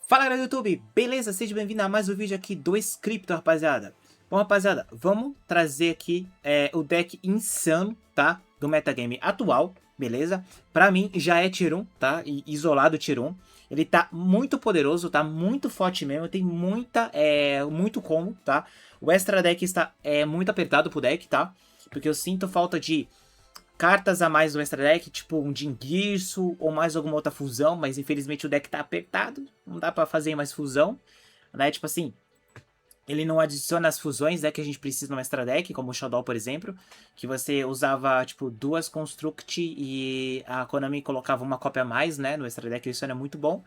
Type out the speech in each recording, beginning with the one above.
Fala galera do YouTube, beleza? Seja bem-vindo a mais um vídeo aqui do Scripto, rapaziada. Bom, rapaziada, vamos trazer aqui o deck insano, tá? Do metagame atual, beleza? Pra mim já é Tier 1, tá? E isolado Tier 1. Ele tá muito poderoso, tá? Muito forte mesmo, tem muito combo, tá? O extra deck está muito apertado pro deck, tá? Porque eu sinto falta de cartas a mais do extra deck, tipo um Jingirsu ou mais alguma outra fusão, mas infelizmente o deck tá apertado, não dá pra fazer mais fusão, né? Tipo assim, ele não adiciona as fusões, né, que a gente precisa no extra deck, como o Shadow, por exemplo, que você usava, tipo, duas Construct e a Konami colocava uma cópia a mais, né, no extra deck, isso era muito bom.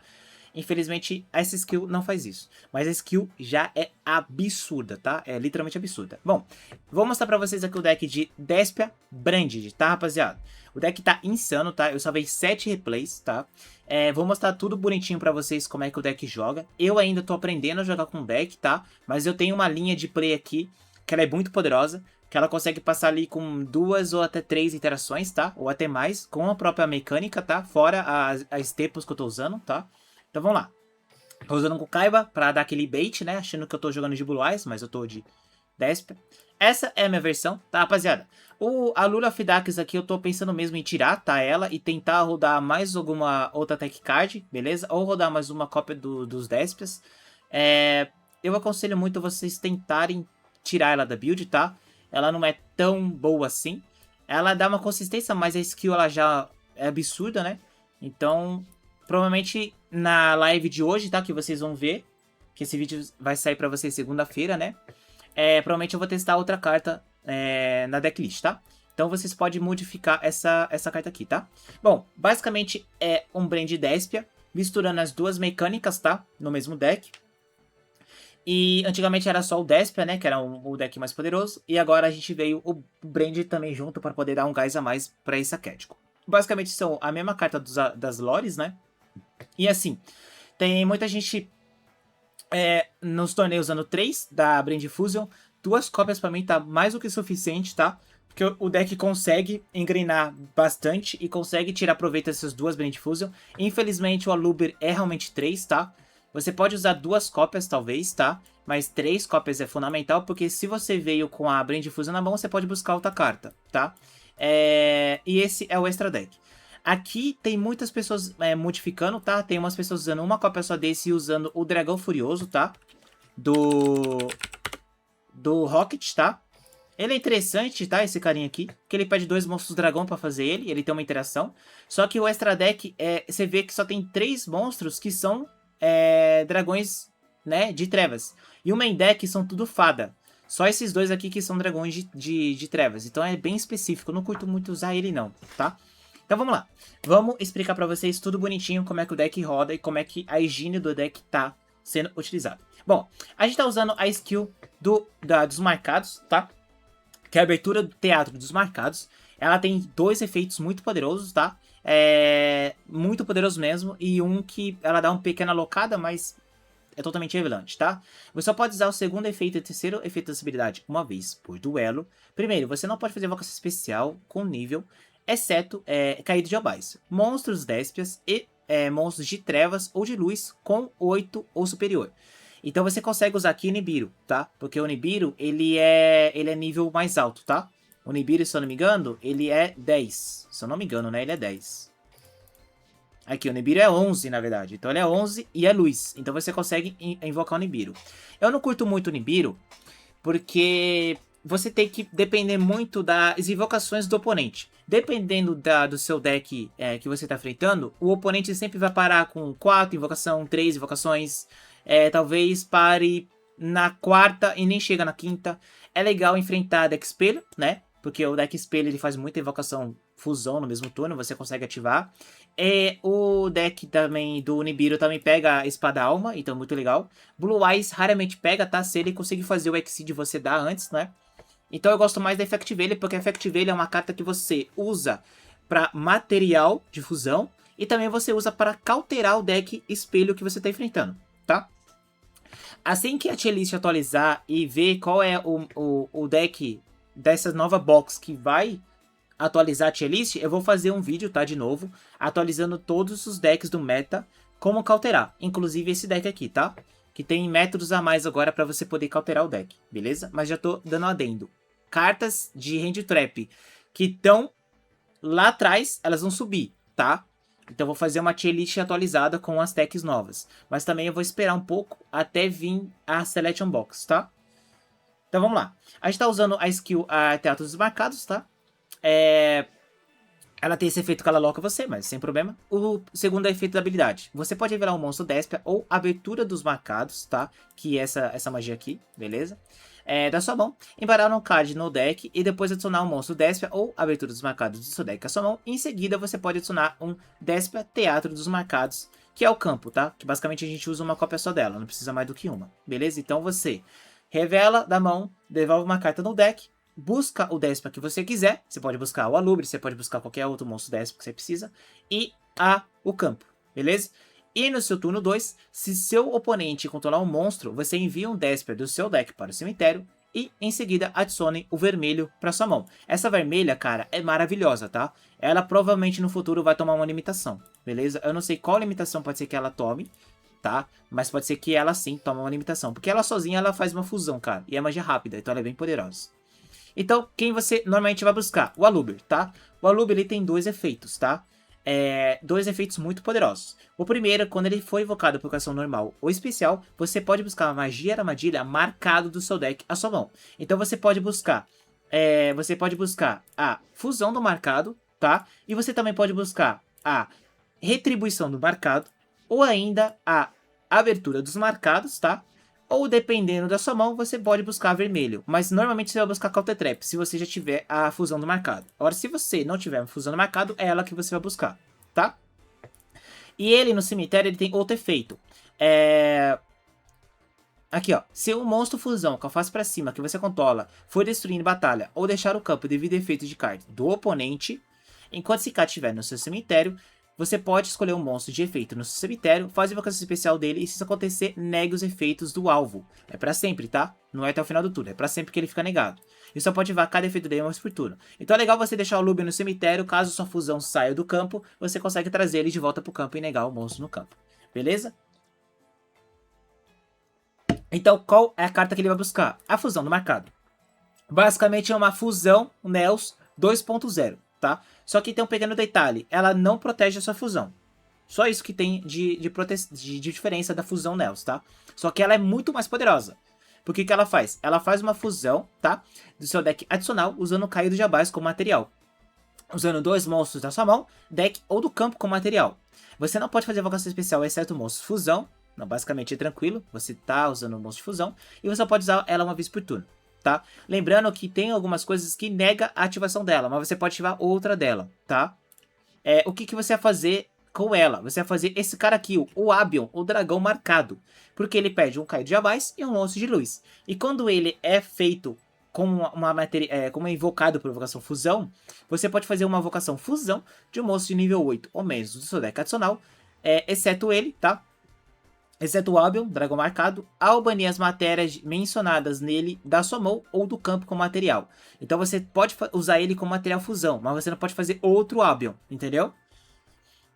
Infelizmente, essa skill não faz isso. Mas a skill já é absurda, tá? É literalmente absurda. Bom, vou mostrar pra vocês aqui o deck de Despia Branded, tá, rapaziada? O deck tá insano, tá? Eu salvei 7 replays, tá? Vou mostrar tudo bonitinho pra vocês como é que o deck joga. Eu ainda tô aprendendo a jogar com o deck, tá? Mas eu tenho uma linha de play aqui que ela é muito poderosa, que ela consegue passar ali com 2 ou até 3 interações, tá? Ou até mais, com a própria mecânica, tá? Fora as tempos que eu tô usando, tá? Então vamos lá. Tô usando com Kaiba pra dar aquele bait, né? Achando que eu tô jogando de Blue Eyes, mas eu tô de Despia. Essa é a minha versão, tá, rapaziada? A Lula Fidax aqui eu tô pensando mesmo em tirar, tá, ela, e tentar rodar mais alguma outra tech card, beleza? Ou rodar mais uma cópia dos Despias. Eu aconselho muito vocês tentarem tirar ela da build, tá? Ela não é tão boa assim. Ela dá uma consistência, mas a skill ela já é absurda, né? Então, provavelmente na live de hoje, tá? Que vocês vão ver. Que esse vídeo vai sair pra vocês segunda-feira, né? Provavelmente eu vou testar outra carta na decklist, tá? Então vocês podem modificar essa carta aqui, tá? Bom, basicamente é um Brand Despia, misturando as duas mecânicas, tá? No mesmo deck. E antigamente era só o Despia, né? Que era o deck mais poderoso. E agora a gente veio o Brand também junto para poder dar um gás a mais para esse arquétipo. Basicamente são a mesma carta das lores, né? E assim, tem muita gente nos torneios usando 3 da Brand Fusion. 2 cópias pra mim tá mais do que suficiente, tá? Porque o deck consegue engrenar bastante e consegue tirar proveito dessas 2 Brand Fusion. Infelizmente o Aluber é realmente 3, tá? Você pode usar 2 cópias talvez, tá? Mas 3 cópias é fundamental, porque se você veio com a Brand Fusion na mão, você pode buscar outra carta, tá? E esse é o extra deck. Aqui tem muitas pessoas modificando, tá? Tem umas pessoas usando uma cópia só desse e usando o Dragão Furioso, tá? Do Rocket, tá? Ele é interessante, tá? Esse carinha aqui. Que ele pede 2 monstros dragão pra fazer ele. Ele tem uma interação. Só que o extra deck, você vê que só tem 3 monstros que são dragões, né? De trevas. E o main deck são tudo fada. Só esses 2 aqui que são dragões de trevas. Então é bem específico. Eu não curto muito usar ele não, tá? Então vamos lá. Vamos explicar pra vocês tudo bonitinho como é que o deck roda e como é que a higiene do deck tá sendo utilizada. Bom, a gente tá usando a skill dos marcados, tá? Que é a abertura do teatro dos marcados. Ela tem 2 efeitos muito poderosos, tá? Muito poderoso mesmo. E um que ela dá uma pequena locada, mas é totalmente irrelevante, tá? Você só pode usar o segundo efeito e o terceiro efeito dessa habilidade uma vez por duelo. Primeiro, você não pode fazer invocação especial com nível, exceto caído de Albais, monstros déspias e monstros de trevas ou de luz com 8 ou superior. Então você consegue usar aqui o Nibiru, tá? Porque o Nibiru, ele é nível mais alto, tá? O Nibiru, se eu não me engano, ele é 10. Se eu não me engano, né? Ele é 10. Aqui, o Nibiru é 11, na verdade. Então ele é 11 e é luz. Então você consegue invocar o Nibiru. Eu não curto muito o Nibiru, porque você tem que depender muito das invocações do oponente. Dependendo do seu deck que você está enfrentando, o oponente sempre vai parar com 4 invocações, 3 invocações. Talvez pare na quarta e nem chega na quinta. É legal enfrentar deck espelho, né? Porque o deck espelho ele faz muita invocação fusão no mesmo turno, você consegue ativar. O deck também do Nibiru também pega a espada alma, então muito legal. Blue Eyes raramente pega, tá? Se ele conseguir fazer o Exceed você dá antes, né? Então eu gosto mais da Effectively, porque a Effectively é uma carta que você usa para material de fusão e também você usa para cauterar o deck espelho que você está enfrentando, tá? Assim que a tier list atualizar e ver qual é o deck dessa nova box que vai atualizar a tier list, eu vou fazer um vídeo, tá, de novo, atualizando todos os decks do meta como cauterar. Inclusive esse deck aqui, tá? Que tem métodos a mais agora pra você poder cauterar o deck, beleza? Mas já tô dando um adendo. Cartas de hand trap que estão lá atrás, elas vão subir, tá? Então eu vou fazer uma tier list atualizada com as techs novas. Mas também eu vou esperar um pouco até vir a Selection Box, tá? Então vamos lá. A gente tá usando a skill Teatro dos Marcados, tá? Ela tem esse efeito que ela loca você, mas sem problema. O segundo é efeito da habilidade. Você pode revelar um monstro Déspia ou abertura dos marcados, tá? Que é essa magia aqui, beleza? Da sua mão, embaralhar um card no deck e depois adicionar um monstro Déspia ou abertura dos marcados do seu deck à sua mão. Em seguida, você pode adicionar um Déspia Teatro dos Marcados, que é o campo, tá? Que basicamente a gente usa uma cópia só dela, não precisa mais do que uma, beleza? Então você revela da mão, devolve uma carta no deck, busca o Déspia que você quiser. Você pode buscar o Alubre, você pode buscar qualquer outro monstro Déspia que você precisa. E o campo, beleza? E no seu turno 2, se seu oponente controlar um monstro, você envia um Déspia do seu deck para o cemitério. E em seguida adicione o vermelho para sua mão. Essa vermelha, cara, é maravilhosa, tá? Ela provavelmente no futuro vai tomar uma limitação, beleza? Eu não sei qual limitação pode ser que ela tome, tá? Mas pode ser que ela sim tome uma limitação. Porque ela sozinha, ela faz uma fusão, cara. E é magia rápida, então ela é bem poderosa. Então, quem você normalmente vai buscar? O Aluber, tá? O Aluber, ele tem dois efeitos, tá? Dois efeitos muito poderosos. O primeiro, quando ele for invocado por ação normal ou especial, você pode buscar uma magia armadilha marcado do seu deck à sua mão. Então você pode buscar a fusão do marcado, tá? E você também pode buscar a retribuição do marcado, ou ainda a abertura dos marcados, tá? Ou dependendo da sua mão, você pode buscar vermelho. Mas normalmente você vai buscar Counter Trap, se você já tiver a fusão do marcado. Agora, se você não tiver a fusão do marcado, é ela que você vai buscar, tá? E ele, no cemitério, ele tem outro efeito. Aqui, ó. Se um monstro fusão com a face pra cima que você controla for destruindo batalha ou deixar o campo devido a efeito de card do oponente, enquanto esse card estiver no seu cemitério, você pode escolher um monstro de efeito no seu cemitério, faz a invocação especial dele e se isso acontecer, negue os efeitos do alvo. É pra sempre, tá? Não é até o final do turno, é pra sempre que ele fica negado. E só pode ativar cada efeito dele uma vez por turno. Então é legal você deixar o Luber no cemitério, caso sua fusão saia do campo, você consegue trazer ele de volta pro campo e negar o monstro no campo. Beleza? Então qual é a carta que ele vai buscar? A fusão do marcado. Basicamente é uma fusão Nels 2.0. Tá? Só que tem um pequeno detalhe, ela não protege a sua fusão. Só isso que tem de diferença da fusão Nels, tá? Só que ela é muito mais poderosa. Porque que ela faz? Ela faz uma fusão, tá? Do seu deck adicional, usando o Caído de Abás como material. Usando dois monstros da sua mão, deck ou do campo como material. Você não pode fazer invocação especial, exceto monstros fusão. Não, basicamente é tranquilo, você tá usando o monstro de fusão. E você pode usar ela uma vez por turno. Tá? Lembrando que tem algumas coisas que nega a ativação dela, mas você pode ativar outra dela, tá? O que você vai fazer com ela? Você vai fazer esse cara aqui, o Abion, o dragão marcado. Porque ele pede um Caído de Abás e um monstro de luz. E quando ele é feito como como é invocado por invocação fusão, você pode fazer uma invocação fusão de um monstro de nível 8 ou menos do seu deck adicional, exceto ele, tá? Exceto o Albion, dragão marcado, ao banir as matérias mencionadas nele da sua mão ou do campo como material. Então você pode usar ele como material fusão, mas você não pode fazer outro Albion, entendeu?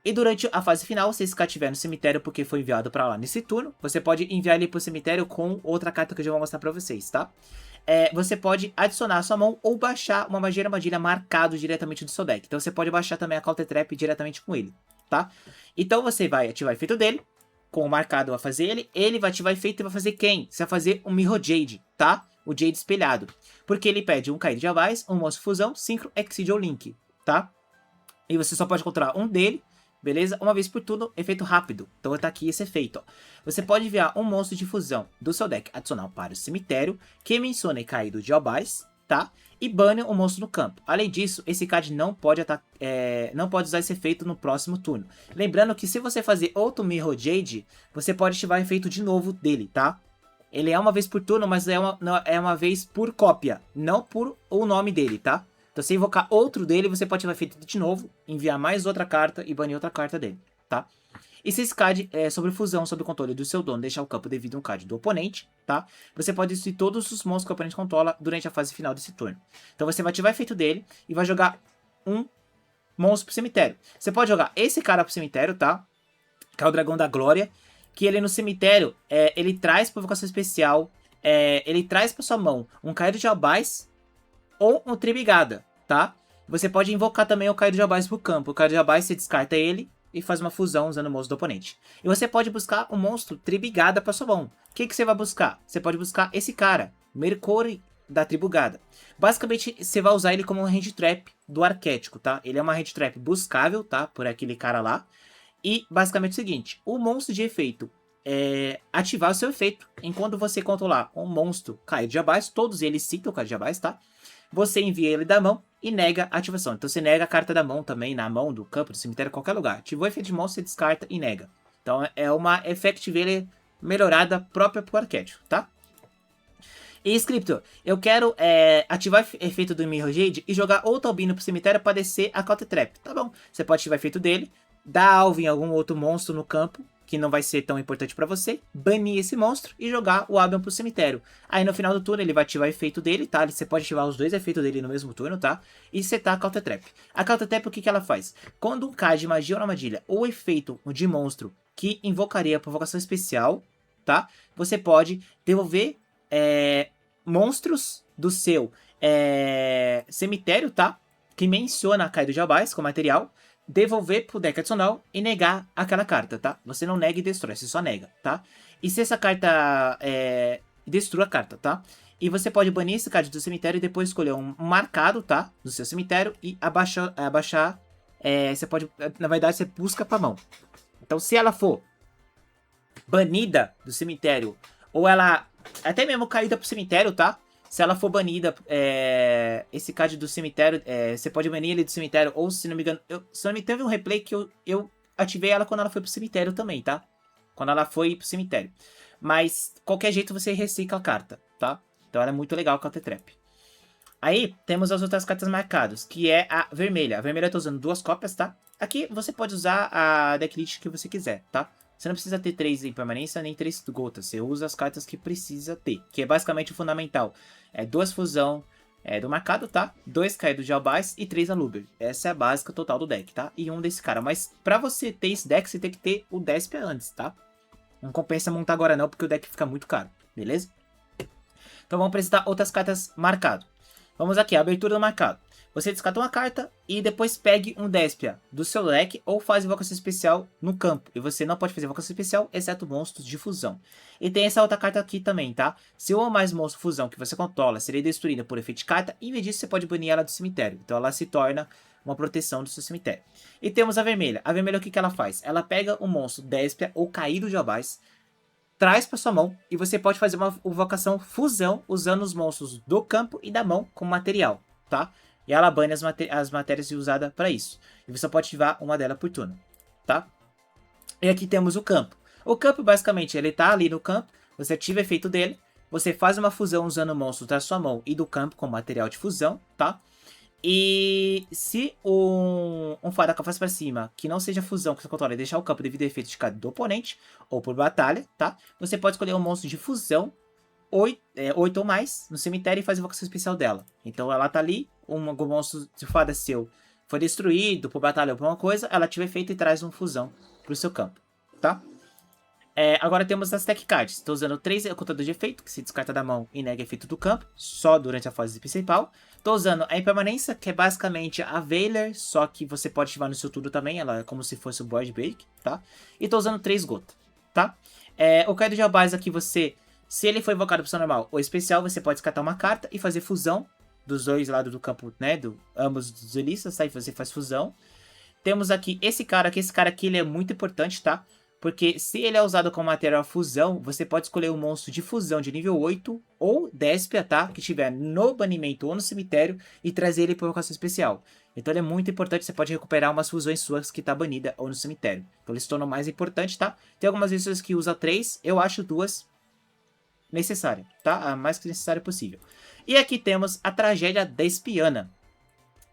E durante a fase final, se esse cara estiver no cemitério porque foi enviado pra lá nesse turno, você pode enviar ele pro cemitério com outra carta que eu já vou mostrar pra vocês, tá? Você pode adicionar a sua mão ou baixar uma magia armadilha marcado diretamente do seu deck. Então você pode baixar também a Counter Trap diretamente com ele, tá? Então você vai ativar o efeito dele, com o marcado vai fazer ele vai ativar efeito e vai fazer quem? Você vai fazer um Mirror Jade, tá? O Jade espelhado. Porque ele pede um Caído de Abás, um monstro fusão, Synchro, Exceed ou Link, tá? E você só pode controlar um dele, beleza? Uma vez por turno, efeito rápido. Então tá aqui esse efeito, ó. Você pode enviar um monstro de fusão do seu deck adicional para o cemitério, que mencione Caído de Abás, tá? E bane o monstro no campo. Além disso, esse card não pode usar esse efeito no próximo turno. Lembrando que se você fazer outro Mirror Jade, você pode ativar o efeito de novo dele, tá? Ele é uma vez por turno, mas é uma vez por cópia, não por o nome dele, tá? Então se invocar outro dele, você pode ativar o efeito de novo, enviar mais outra carta e banir outra carta dele, tá? E se esse card é sobre fusão, sobre o controle do seu dono, deixar o campo devido a um card do oponente, tá? Você pode destruir todos os monstros que o oponente controla durante a fase final desse turno. Então você vai ativar o efeito dele e vai jogar um monstro pro cemitério. Você pode jogar esse cara pro cemitério, tá? que é o Dragão da Glória, que ele no cemitério, ele traz provocação especial, ele traz pra sua mão um Caído de Albaz ou um Tribigada, tá? Você pode invocar também o Caído de Albaz pro campo. O Caído de Albaz, você descarta ele e faz uma fusão usando o monstro do oponente. E você pode buscar um monstro Tribigada pra sua mão. O que você vai buscar? Você pode buscar esse cara, Mercúrio da Tribugada. Basicamente, você vai usar ele como um hand trap do arquétipo, tá? Ele é uma hand trap buscável, tá? Por aquele cara lá. E basicamente é o seguinte, o monstro de efeito ativar o seu efeito enquanto você controlar um monstro Caído de Albaz, todos eles citam o Caído de Albaz, tá? Você envia ele da mão e nega a ativação. Então você nega a carta da mão também, na mão, do campo, do cemitério, qualquer lugar. Ativou o efeito de monstro, você descarta e nega. Então é uma Effectively melhorada própria pro arquétipo, tá? E Scriptor, eu quero ativar o efeito do Mirror Jade e jogar outro Albino pro cemitério para descer a Counter Trap. Tá bom, você pode ativar o efeito dele, dar alvo em algum outro monstro no campo, que não vai ser tão importante pra você, banir esse monstro e jogar o Albion pro cemitério. Aí no final do turno ele vai ativar o efeito dele, tá? Você pode ativar os dois efeitos dele no mesmo turno, tá? E setar a Counter Trap. A Counter Trap, o que ela faz? Quando um card de magia ou armadilha ou efeito de monstro que invocaria a provocação especial, tá? Você pode devolver monstros do seu cemitério, tá? Que menciona a Caído de Albaz como material, devolver pro deck adicional e negar aquela carta, tá? Você não nega e destrói, você só nega, tá? E se essa carta destrua a carta, tá? E você pode banir esse card do cemitério e depois escolher um marcado, tá? Do seu cemitério e abaixar. Você pode. Na verdade, você busca pra mão. Então, se ela for banida do cemitério, ou ela até mesmo caída pro cemitério, tá? Se ela for banida, esse card do cemitério, você pode banir ele do cemitério, ou se não me engano, se não me engano, teve um replay que eu ativei ela quando ela foi pro cemitério também, tá? Quando ela foi pro cemitério. Mas, qualquer jeito, você recicla a carta, tá? Então ela é muito legal, Counter Trap. Aí, temos as outras cartas marcadas, que é a vermelha. A vermelha eu tô usando 2 cópias, tá? Aqui, você pode usar a decklist que você quiser, tá? Você não precisa ter 3 em permanência, nem 3 gotas. Você usa as cartas que precisa ter, que é basicamente o fundamental. 2 fusão do marcado, tá? 2 caídos de Albaz e 3 Aluber. Essa é a básica total do deck, tá? E um desse cara. Mas pra você ter esse deck, você tem que ter o Despia antes, tá? Não compensa montar agora não, porque o deck fica muito caro, beleza? Então vamos apresentar outras cartas marcado. Vamos aqui, a abertura do marcado. Você descarta uma carta e depois pegue um Despia do seu deck ou faz invocação especial no campo. E você não pode fazer invocação especial, exceto monstros de fusão. E tem essa outra carta aqui também, tá? Se um ou mais monstro fusão que você controla seria destruída por efeito de carta, em vez disso você pode banir ela do cemitério. Então ela se torna uma proteção do seu cemitério. E temos a vermelha. A vermelha o que ela faz? Ela pega um monstro Despia ou caído de Albaz, traz para sua mão e você pode fazer uma invocação fusão usando os monstros do campo e da mão como material, tá? E ela bane as matérias usadas para isso. E você pode ativar uma delas por turno, tá? E aqui temos o campo. O campo, basicamente, ele tá ali no campo. Você ativa o efeito dele. Você faz uma fusão usando o monstro da sua mão e do campo como material de fusão, tá? E se um fada com a face para cima, que não seja fusão que você controla, e deixar o campo devido a efeito de cada do oponente, ou por batalha, tá? Você pode escolher um monstro de fusão 8 ou mais no cemitério e faz a invocação especial dela. Então ela tá ali, um monstro de fada seu foi destruído por batalha ou por uma coisa, ela ativa efeito e traz uma fusão pro seu campo, tá? Agora temos as tech cards. Estou usando 3 ocultadores de efeito, que se descarta da mão e nega efeito do campo, só durante a fase principal. Estou usando a impermanência, que é basicamente a Veiler, só que você pode ativar no seu turno também, ela é como se fosse o Void Break, tá? E estou usando 3 gotas, tá? O Caído de Albaz aqui você, se ele for invocado para seu normal ou especial, você pode descartar uma carta e fazer fusão dos dois lados do campo, né? Ambos dos duelistas, tá? E você faz fusão. Temos aqui esse cara aqui ele é muito importante, tá? Porque se ele é usado como material fusão, você pode escolher um monstro de fusão de nível 8 ou Despia, tá? Que estiver no banimento ou no cemitério e trazer ele por invocação especial. Então ele é muito importante, você pode recuperar umas fusões suas que tá banida ou no cemitério. Então ele se torna mais importante, tá? Tem algumas versões que usa 3, eu acho 2 necessárias, tá? A mais que necessária possível. E aqui temos a Tragédia Despiana.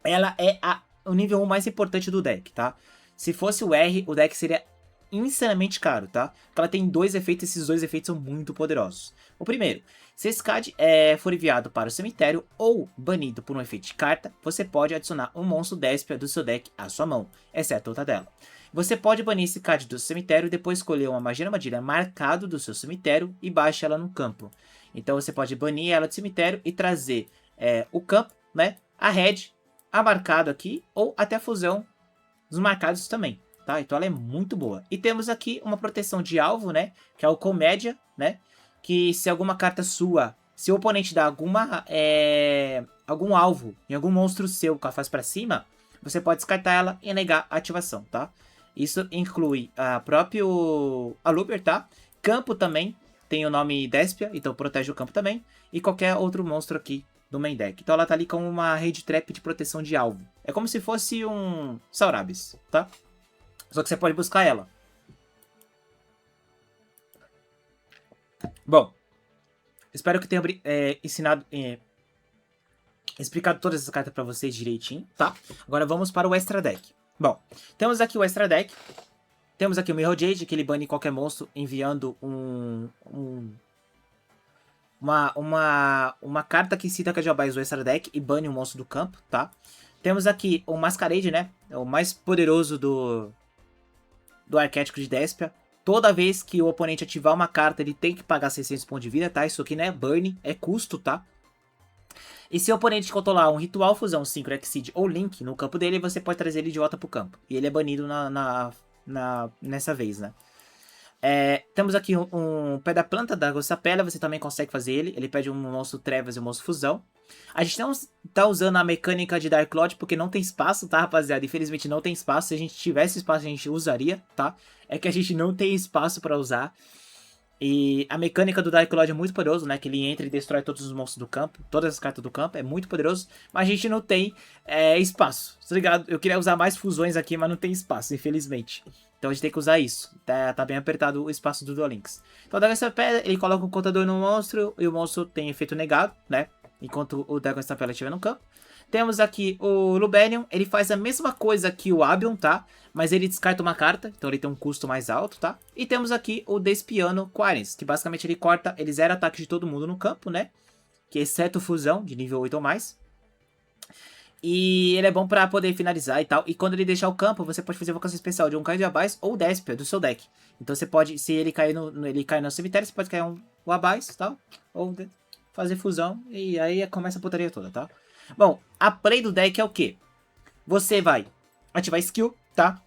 Ela é o nível 1 mais importante do deck, tá? Se fosse o R, o deck seria insanamente caro, tá? Porque ela tem 2 efeitos e esses 2 efeitos são muito poderosos. O primeiro, se esse card for enviado para o cemitério ou banido por um efeito de carta, você pode adicionar um monstro Despia do seu deck à sua mão, exceto outra dela. Você pode banir esse card do cemitério e depois escolher uma magia armadilha marcado do seu cemitério e baixa ela no campo. Então você pode banir ela do cemitério e trazer o campo, né? A red, a marcado aqui, ou até a fusão dos marcados também, tá? Então ela é muito boa. E temos aqui uma proteção de alvo, né? Que é o Comédia, né? Que se alguma carta sua, se o oponente dá algum alvo em algum monstro seu com a face pra cima, você pode descartar ela e negar a ativação, tá? Isso inclui a Luber, tá? Campo também tem o nome Despia, então protege o campo também. E qualquer outro monstro aqui do main deck. Então ela tá ali como uma rede trap de proteção de alvo. É como se fosse um Saurabis, tá? Só que você pode buscar ela. Bom, espero que tenha explicado todas essas cartas pra vocês direitinho, tá? Agora vamos para o Extra Deck. Bom, temos aqui o Extra Deck. Temos aqui o Mirror Jade, que ele bane qualquer monstro enviando uma carta que cita Cajabais do Extra Deck e bane um monstro do campo, tá? Temos aqui o Masquerade, né? É o mais poderoso do arquétipo de Despia. Toda vez que o oponente ativar uma carta, ele tem que pagar 600 pontos de vida, tá? Isso aqui não é burn, é custo, tá? E se o oponente controlar um Ritual, Fusão, Synchro, Exceed ou Link no campo dele, você pode trazer ele de volta pro campo. E ele é banido nessa vez, né? Temos aqui um Pé da Planta da Gossapela, você também consegue fazer ele. Ele pede um monstro Trevas e um monstro Fusão. A gente não tá usando a mecânica de Dark Lord porque não tem espaço, tá, rapaziada? Infelizmente não tem espaço. Se a gente tivesse espaço, a gente usaria, tá? É que a gente não tem espaço pra usar. E a mecânica do Dark Lord é muito poderoso, né? Que ele entra e destrói todos os monstros do campo. Todas as cartas do campo. É muito poderoso. Mas a gente não tem espaço. Tá ligado? Eu queria usar mais fusões aqui, mas não tem espaço, infelizmente. Então a gente tem que usar isso. Tá bem apertado o espaço do Duel Links. Então o Dragon Stampede, ele coloca um contador no monstro. E o monstro tem efeito negado, né? Enquanto o Dragon Stampede estiver no campo. Temos aqui o Lubellion, ele faz a mesma coisa que o Abion, tá? Mas ele descarta uma carta, então ele tem um custo mais alto, tá? E temos aqui o Despiano Quarens, que basicamente ele zera ataque de todo mundo no campo, né? Que exceto fusão, de nível 8 ou mais. E ele é bom pra poder finalizar e tal. E quando ele deixar o campo, você pode fazer invocação especial de um Kaiju Abais ou Despia do seu deck. Então você pode, se ele cair no cemitério, você pode cair o Abais e tal. Ou fazer fusão, e aí começa a putaria toda, tá? Bom, a play do deck é o quê? Você vai ativar skill, tá?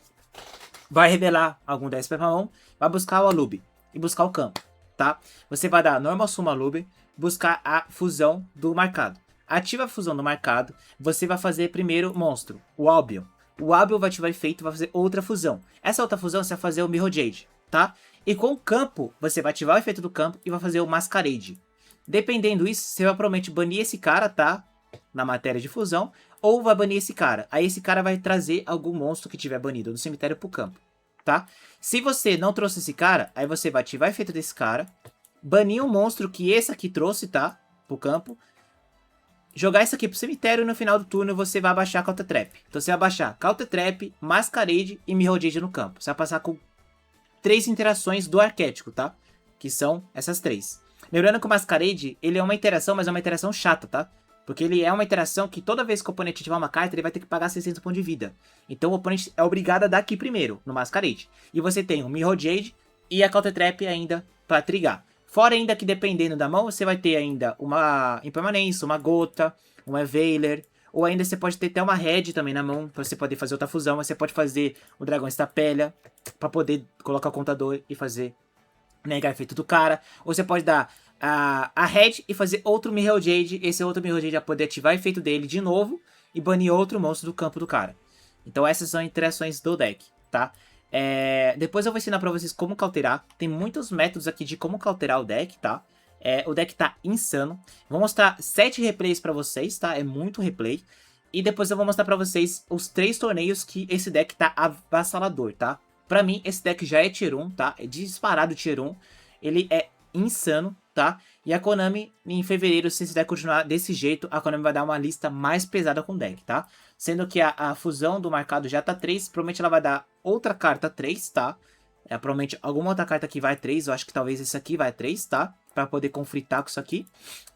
Vai revelar algum 10 pra mão, vai buscar o Alube e buscar o campo, tá? Você vai dar normal suma Alube, buscar a fusão do marcado. Ativa a fusão do marcado, você vai fazer primeiro monstro, o Albion. O Albion vai ativar efeito e vai fazer outra fusão. Essa outra fusão você vai fazer o Mirror Jade, tá? E com o campo, você vai ativar o efeito do campo e vai fazer o Masquerade. Dependendo disso, você vai provavelmente banir esse cara, tá? Na matéria de fusão, ou vai banir esse cara. Aí esse cara vai trazer algum monstro que tiver banido no cemitério pro campo, tá? Se você não trouxe esse cara, aí você vai ativar o efeito desse cara, banir um monstro que esse aqui trouxe, tá? Pro campo, jogar isso aqui pro cemitério e no final do turno você vai abaixar Counter Trap. Então você vai abaixar Counter Trap, Masquerade e Mirror Jade no campo. Você vai passar com 3 interações do arquétipo, tá? Que são essas 3. Lembrando que o Masquerade, ele é uma interação, mas é uma interação chata, tá? Porque ele é uma interação que toda vez que o oponente ativar uma carta, ele vai ter que pagar 600 pontos de vida. Então o oponente é obrigado a dar aqui primeiro, no Masquerade. E você tem o Mirror Jade e a Counter Trap ainda pra trigar. Fora ainda que dependendo da mão, você vai ter ainda uma Impermanência, uma Gota, uma Veiler. Ou ainda você pode ter até uma Red também na mão, pra você poder fazer outra fusão. Mas você pode fazer o Dragão Estapelha, pra poder colocar o contador e fazer negar efeito do cara. Ou você pode dar a Red e fazer outro Mirror Jade. Esse outro Mirror Jade vai poder ativar o efeito dele de novo e banir outro monstro do campo do cara. Então essas são as interações do deck, tá? Depois eu vou ensinar pra vocês como cauterar. Tem muitos métodos aqui de como cauterar o deck, tá? O deck tá insano. Vou mostrar 7 replays pra vocês, tá? É muito replay. E depois eu vou mostrar pra vocês os 3 torneios que esse deck tá avassalador, tá? Pra mim, esse deck já é Tier 1, tá? É disparado Tier 1. Ele é insano, tá? E a Konami, em fevereiro, se esse deck continuar desse jeito, a Konami vai dar uma lista mais pesada com o deck, tá? Sendo que a fusão do marcado já tá 3, provavelmente ela vai dar outra carta 3, tá? Provavelmente alguma outra carta aqui vai 3, eu acho que talvez esse aqui vai 3, tá? Pra poder conflitar com isso aqui.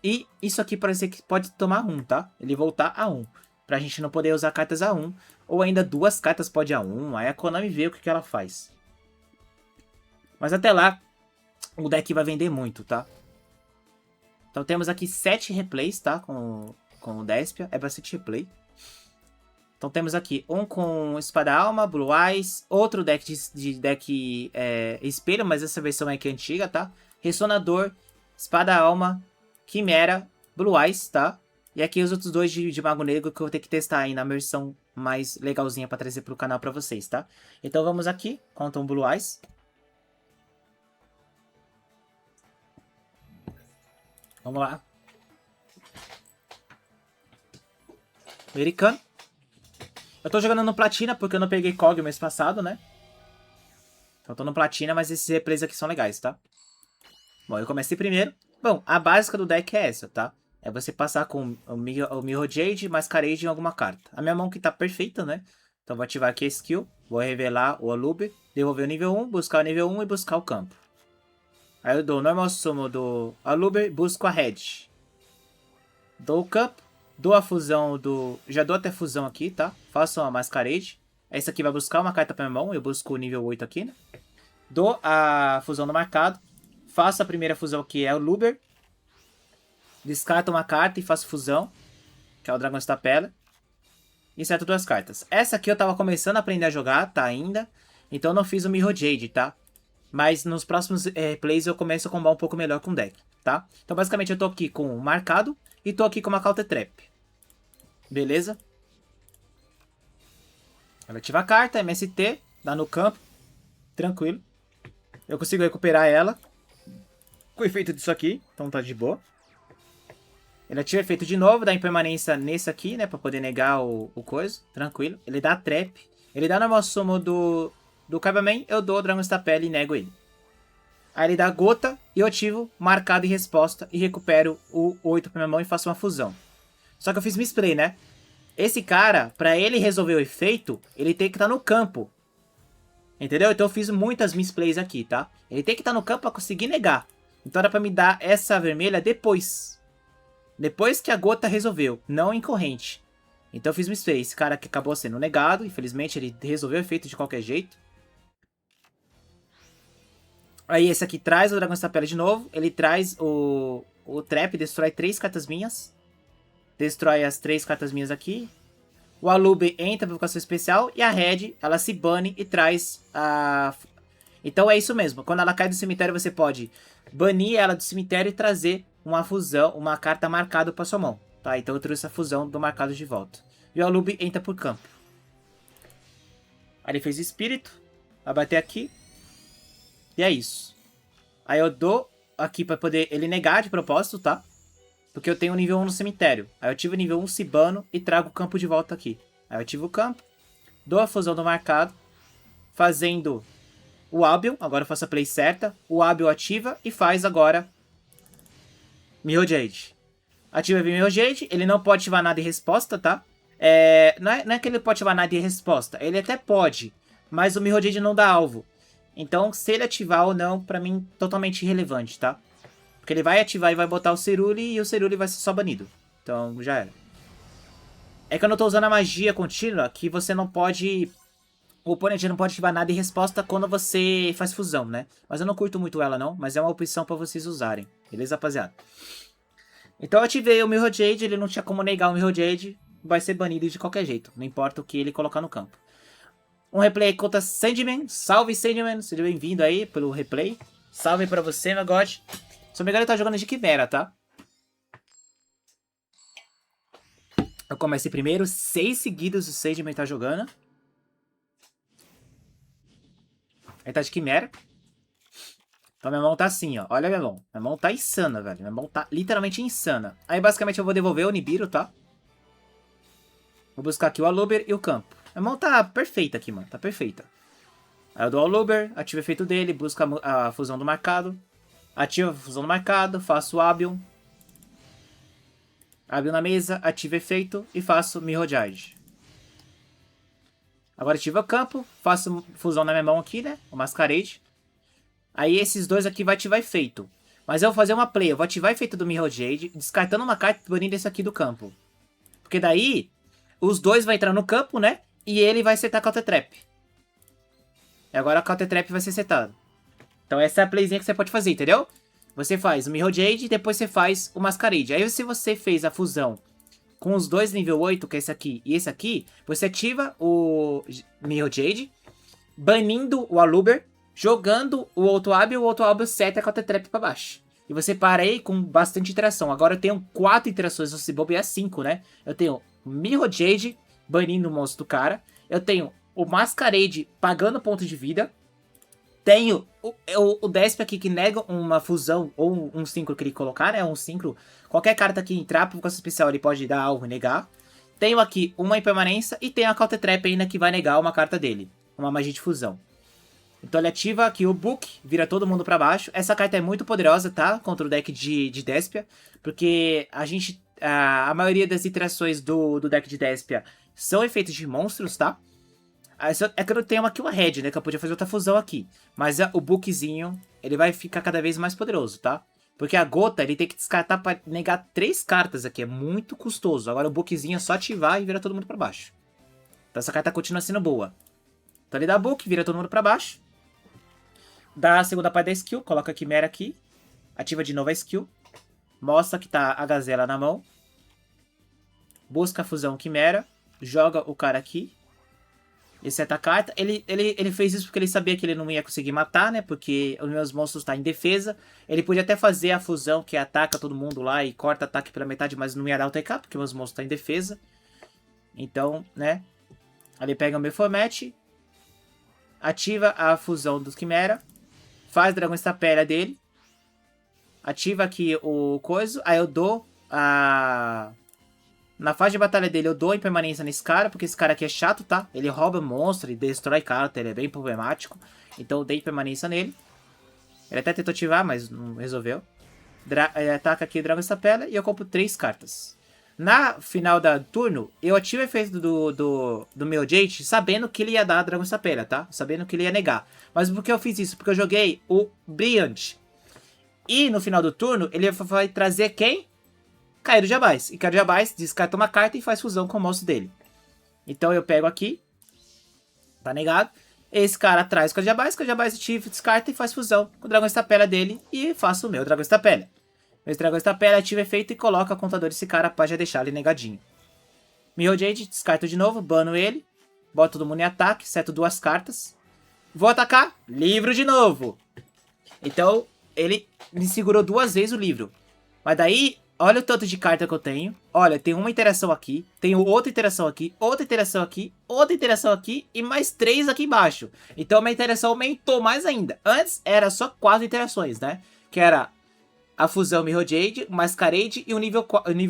E isso aqui parece que pode tomar 1, tá? Ele voltar a 1. Pra gente não poder usar cartas A1. Ou ainda 2 cartas pode A1. Aí a Konami vê o que ela faz. Mas até lá, o deck vai vender muito, tá? Então temos aqui 7 replays, tá? Com o Despia. É bastante replay. Então temos aqui um com Espada Alma, Blue Eyes, outro deck de deck espelho, mas essa versão aqui é antiga, tá? Ressonador, Espada Alma, Quimera, Blue Eyes, tá? E aqui os outros dois de Mago Negro que eu vou ter que testar aí na versão mais legalzinha pra trazer pro canal pra vocês, tá? Então vamos aqui, contra um Blue Eyes. Vamos lá. Americano. Eu tô jogando no Platina porque eu não peguei COG o mês passado, né? Então eu tô no Platina, mas esses replays aqui são legais, tá? Bom, eu comecei primeiro. Bom, a básica do deck é essa, tá? É você passar com o Mirror Jade, Masquerade em alguma carta. A minha mão que tá perfeita, né? Então vou ativar aqui a skill. Vou revelar o Aluber, devolver o nível 1, buscar o nível 1 e buscar o campo. Aí eu dou o normal sumo do Aluber, busco a Red. Dou o campo. Dou a fusão do... Já dou até fusão aqui, tá? Faço uma Masquerade. Essa aqui vai buscar uma carta pra minha mão. Eu busco o nível 8 aqui, né? Dou a fusão no marcado. Faço a primeira fusão que é o Luber. Descarto uma carta e faço fusão. Que é o Dragão Stapela. E inseto 2 cartas. Essa aqui eu tava começando a aprender a jogar, tá? Ainda. Então eu não fiz o Mirror Jade, tá? Mas nos próximos plays eu começo a combar um pouco melhor com o deck, tá? Então basicamente eu tô aqui com o marcado. E tô aqui com uma Counter Trap. Beleza? Ela ativa a carta, MST, dá no campo. Tranquilo. Eu consigo recuperar ela com o efeito disso aqui, então tá de boa. Ele ativa efeito de novo, dá impermanência nesse aqui, né, pra poder negar o coisa. Tranquilo. Ele dá trap. Ele dá normal sumo do Cyberman, eu dou o Dragon Stapela e nego ele. Aí ele dá gota e eu ativo marcado em resposta e recupero o 8 pra minha mão e faço uma fusão. Só que eu fiz misplay, né? Esse cara, pra ele resolver o efeito, ele tem que estar no campo. Entendeu? Então eu fiz muitas misplays aqui, tá? Ele tem que estar no campo pra conseguir negar. Então era pra me dar essa vermelha depois. Depois que a gota resolveu, não em corrente. Então eu fiz misplay. Esse cara que acabou sendo negado, infelizmente ele resolveu o efeito de qualquer jeito. Aí esse aqui traz o Dragão Stapela de novo. Ele traz o Trap, destrói 3 cartas minhas. Destrói as 3 cartas minhas aqui. O Alube entra para invocação especial. E a Red, ela se bane e traz a... Então é isso mesmo. Quando ela cai do cemitério, você pode banir ela do cemitério e trazer uma fusão, uma carta marcada para sua mão. Tá? Então eu trouxe a fusão do marcado de volta. E o Alube entra por campo. Aí ele fez espírito. Vai bater aqui. E é isso. Aí eu dou aqui pra poder ele negar de propósito, tá? Porque eu tenho nível 1 no cemitério. Aí eu ativo o nível 1, Cibano e trago o campo de volta aqui. Aí eu ativo o campo. Dou a fusão do marcado. Fazendo o Albion. Agora eu faço a play certa. O Albion ativa e faz agora Mirror Jade. Ativa o Mirror Jade. Ele não pode ativar nada em resposta, tá? Não é que ele pode ativar nada em resposta. Ele até pode. Mas o Mirror Jade não dá alvo. Então, se ele ativar ou não, pra mim, totalmente irrelevante, tá? Porque ele vai ativar e vai botar o Cerule e o Cerule vai ser só banido. Então, já era. É que eu não tô usando a magia contínua, que você não pode... O oponente não pode ativar nada em resposta quando você faz fusão, né? Mas eu não curto muito ela, não. Mas é uma opção pra vocês usarem. Beleza, rapaziada? Então eu ativei o Mirror Jade, ele não tinha como negar o Mirror Jade. Vai ser banido de qualquer jeito. Não importa o que ele colocar no campo. Um replay contra Sandman. Salve, Sandman. Seja bem-vindo aí pelo replay. Salve pra você, meu God. Se não me engano, ele tá jogando de Quimera, tá? Eu comecei primeiro. 6 seguidos o Sandman tá jogando. Ele tá de Quimera. Então minha mão tá assim, ó. Olha a minha mão. Minha mão tá insana, velho. Minha mão tá literalmente insana. Aí basicamente eu vou devolver o Nibiru, tá? Vou buscar aqui o Aluber e o campo. A mão tá perfeita aqui, mano. Tá perfeita. Aí eu dou ao Luber, ativo o efeito dele, busco a fusão do marcado. Ativo a fusão do marcado, faço o Abion. Abion na mesa, ativo efeito e faço Mirror Jade. Agora ativo o campo, faço fusão na minha mão aqui, né? O Masquerade. Aí esses dois aqui vai ativar efeito. Mas eu vou fazer uma play, eu vou ativar efeito do Mirror Jade, descartando uma carta e banindo esse aqui do campo. Porque daí... Os dois vão entrar no campo, né? E ele vai setar a Counter Trap. E agora a Counter Trap vai ser setada. Então essa é a playzinha que você pode fazer, entendeu? Você faz o Mirror Jade e depois você faz o Masquerade. Aí se você fez a fusão com os dois nível 8, que é esse aqui e esse aqui, você ativa o Mirror Jade, banindo o Aluber, jogando o outro Ab e o outro Ab seta a Counter Trap pra baixo. E você para aí com bastante interação. Agora eu tenho 4 interações, se bobear 5, né? Eu tenho Mirror Jade banindo o monstro do cara. Eu tenho o Masquerade pagando ponto de vida. Tenho o Desp aqui que nega uma fusão ou um synchro que ele colocar, né? Um synchro. Qualquer carta que entrar por classe especial ele pode dar alvo e negar. Tenho aqui uma impermanência e tenho a Counter Trap ainda que vai negar uma carta dele. Uma magia de fusão. Então ele ativa aqui o Book, vira todo mundo pra baixo. Essa carta é muito poderosa, tá? Contra o deck de Despia. Porque a maioria das interações do deck de Despia são efeitos de monstros, tá? É que eu tenho aqui uma Red, né? Que eu podia fazer outra fusão aqui. Mas o Bookzinho, ele vai ficar cada vez mais poderoso, tá? Porque a gota, ele tem que descartar pra negar 3 cartas aqui. É muito custoso. Agora o Bookzinho é só ativar e vira todo mundo pra baixo. Então essa carta continua sendo boa. Então ele dá Book, vira todo mundo pra baixo. Dá a segunda parte da skill, coloca a Quimera aqui. Ativa de novo a skill. Mostra que tá a Gazela na mão. Busca a fusão Quimera. Joga o cara aqui. Ele seta a carta. Ele fez isso porque ele sabia que ele não ia conseguir matar, né? Porque os meus monstros estão em defesa. Ele podia até fazer a fusão que ataca todo mundo lá e corta ataque pela metade, mas não ia dar o TK, porque meus monstros estão em defesa. Então, né? Ele pega o meu format. Ativa a fusão dos Quimera. Faz Dragão Estapélia dele. Ativa aqui o coisa. Aí eu dou a... Na fase de batalha dele eu dou impermanência nesse cara, porque esse cara aqui é chato, tá? Ele rouba monstro e destrói carta, ele é bem problemático. Então eu dei impermanência nele. Ele até tentou ativar, mas não resolveu. Ele ataca aqui o Dragão Estapélia e eu compro 3 cartas. Na final do turno, eu ativo o efeito do meu Jade, sabendo que ele ia dar Dragão Estapélia, tá? Sabendo que ele ia negar. Mas por que eu fiz isso? Porque eu joguei o Brilliant. E no final do turno, ele vai trazer quem? Cairo Jabás. E Cairo Jabás descarta uma carta e faz fusão com o monstro dele. Então eu pego aqui. Tá negado. Esse cara traz o Cairo Jabás ativa, descarta e faz fusão com o Dragão Estapélia dele. E faço o meu Dragão Estapélia. Meu Dragão Estapélia ativa efeito e coloca o contador desse cara pra já deixar ele negadinho. Mirror Jade, descarto de novo, bano ele. Boto todo mundo em ataque, seto 2 cartas. Vou atacar, livro de novo. Então ele me segurou 2 vezes o livro. Mas daí... Olha o tanto de carta que eu tenho. Olha, tem uma interação aqui. Tenho outra interação aqui. Outra interação aqui. Outra interação aqui. E mais 3 aqui embaixo. Então minha interação aumentou mais ainda. Antes era só 4 interações, né? Que era a fusão Mirror Jade, o Masquerade e o nível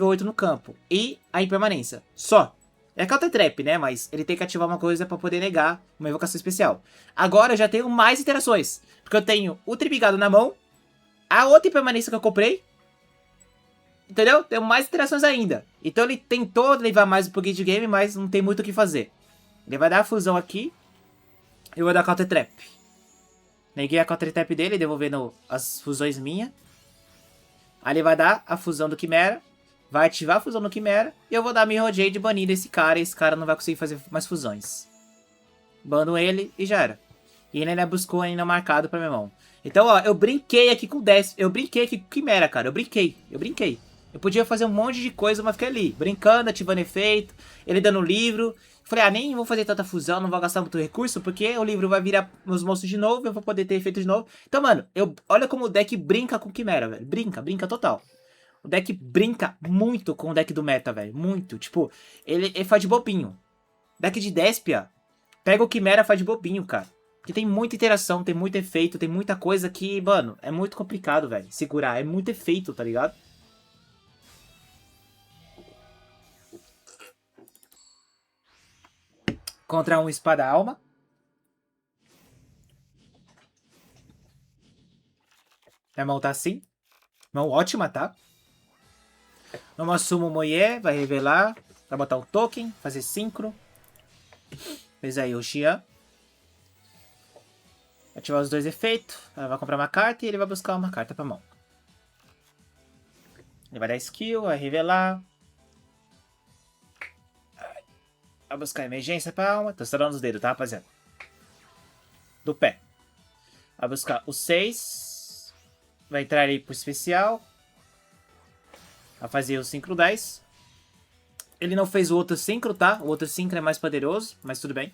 8 no campo. E a impermanência. Só. É Counter Trap, né? Mas ele tem que ativar uma coisa pra poder negar uma invocação especial. Agora eu já tenho mais interações. Porque eu tenho o Tribigado na mão. A outra impermanência que eu comprei. Entendeu? Tem mais interações ainda. Então ele tentou levar mais um pouquinho de game, mas não tem muito o que fazer. Ele vai dar a fusão aqui. Eu vou dar Counter Trap. Neguei a Counter Trap dele, devolvendo as fusões minhas. Aí ele vai dar a fusão do Quimera. Vai ativar a fusão do Quimera. E eu vou dar Mirror Jade banindo esse cara. E esse cara não vai conseguir fazer mais fusões. Bano ele e já era. E ele ainda buscou ainda marcado pra minha mão. Então, ó, eu brinquei aqui com o 10. Eu brinquei aqui com o Quimera, cara. Eu brinquei. Eu podia fazer um monte de coisa, mas fiquei ali, brincando, ativando efeito, ele dando livro. Falei, ah, nem vou fazer tanta fusão, não vou gastar muito recurso, porque o livro vai virar meus monstros de novo, eu vou poder ter efeito de novo. Então, mano, olha como o deck brinca com Quimera, velho. Brinca total. O deck brinca muito com o deck do meta, velho. Muito. Tipo, ele faz de bobinho. Deck de Despia, pega o Quimera e faz de bobinho, cara. Porque tem muita interação, tem muito efeito, tem muita coisa que, mano, é muito complicado, velho. Segurar, é muito efeito, tá ligado? Contra um espada alma. Minha mão tá assim. Mão ótima, tá? Não assumo o Moye, vai revelar. Vai botar um token, fazer sincro. Fez aí o Xian. Ativar os 2 efeitos. Ela vai comprar uma carta e ele vai buscar uma carta pra mão. Ele vai dar skill, vai revelar. Vai buscar emergência pra alma. Tô estourando os dedos, tá, rapaziada? Do pé. Vai buscar o 6. Vai entrar aí pro especial. Vai fazer o Synchro 10. Ele não fez o outro Synchro, tá? O outro Synchro é mais poderoso, mas tudo bem.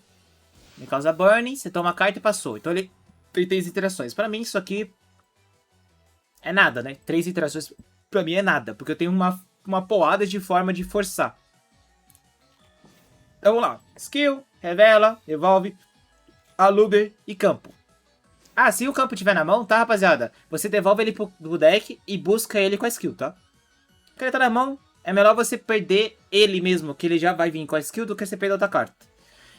Ele causa Burning, você toma a carta e passou. Então ele tem 3 interações. Pra mim isso aqui é nada, né? 3 interações pra mim é nada, porque eu tenho uma porrada de forma de forçar. Então vamos lá. Skill, revela, devolve, aluber e campo. Ah, se o campo tiver na mão, tá, rapaziada? Você devolve ele pro deck e busca ele com a skill, tá? Porque ele tá na mão, é melhor você perder ele mesmo, que ele já vai vir com a skill, do que você perder outra carta.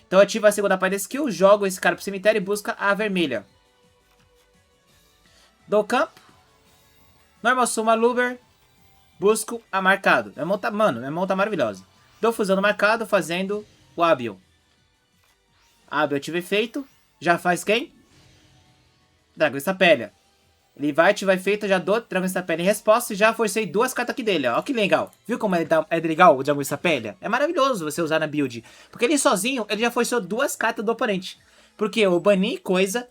Então ativa a segunda parte da skill, jogo esse cara pro cemitério e busca a vermelha. Dou campo. Normal Suma Luber. Busco a marcado. Mano, minha mão tá maravilhosa. Dou fusão no marcado, fazendo o Abiel. Abiel ativa efeito. Já faz quem? Dragão Estapélia. Ele vai ativar efeito, já dou Dragão Estapélia em resposta e já forcei 2 cartas aqui dele, ó. Ó que legal. Viu como é legal o Dragão Estapélia? É maravilhoso você usar na build. Porque ele sozinho, ele já forçou 2 cartas do oponente. Porque eu bani coisa,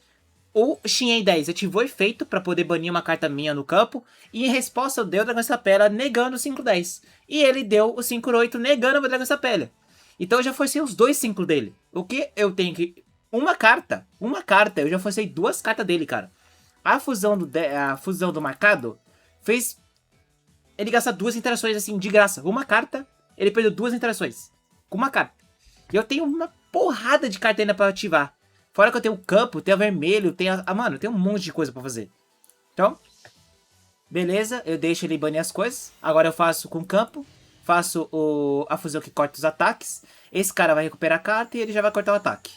o Shin'en 10 ativou efeito pra poder banir uma carta minha no campo. E em resposta eu dei o Dragão Estapélia negando o 5-10. E ele deu o 5-8 negando o Dragão Estapélia. Então eu já forcei os 2 5 dele. O que eu tenho que... Uma carta, eu já forcei 2 cartas dele, cara. A fusão do marcado fez ele gastar 2 interações assim, de graça. Uma carta, ele perdeu 2 interações. Com uma carta. E eu tenho uma porrada de carta ainda pra ativar. Fora que eu tenho o campo, tenho a vermelho, tenho a... mano, tem um monte de coisa pra fazer. Então, beleza, eu deixo ele banir as coisas. Agora eu faço com o campo. Faço a fusão que corta os ataques. Esse cara vai recuperar a carta e ele já vai cortar o ataque.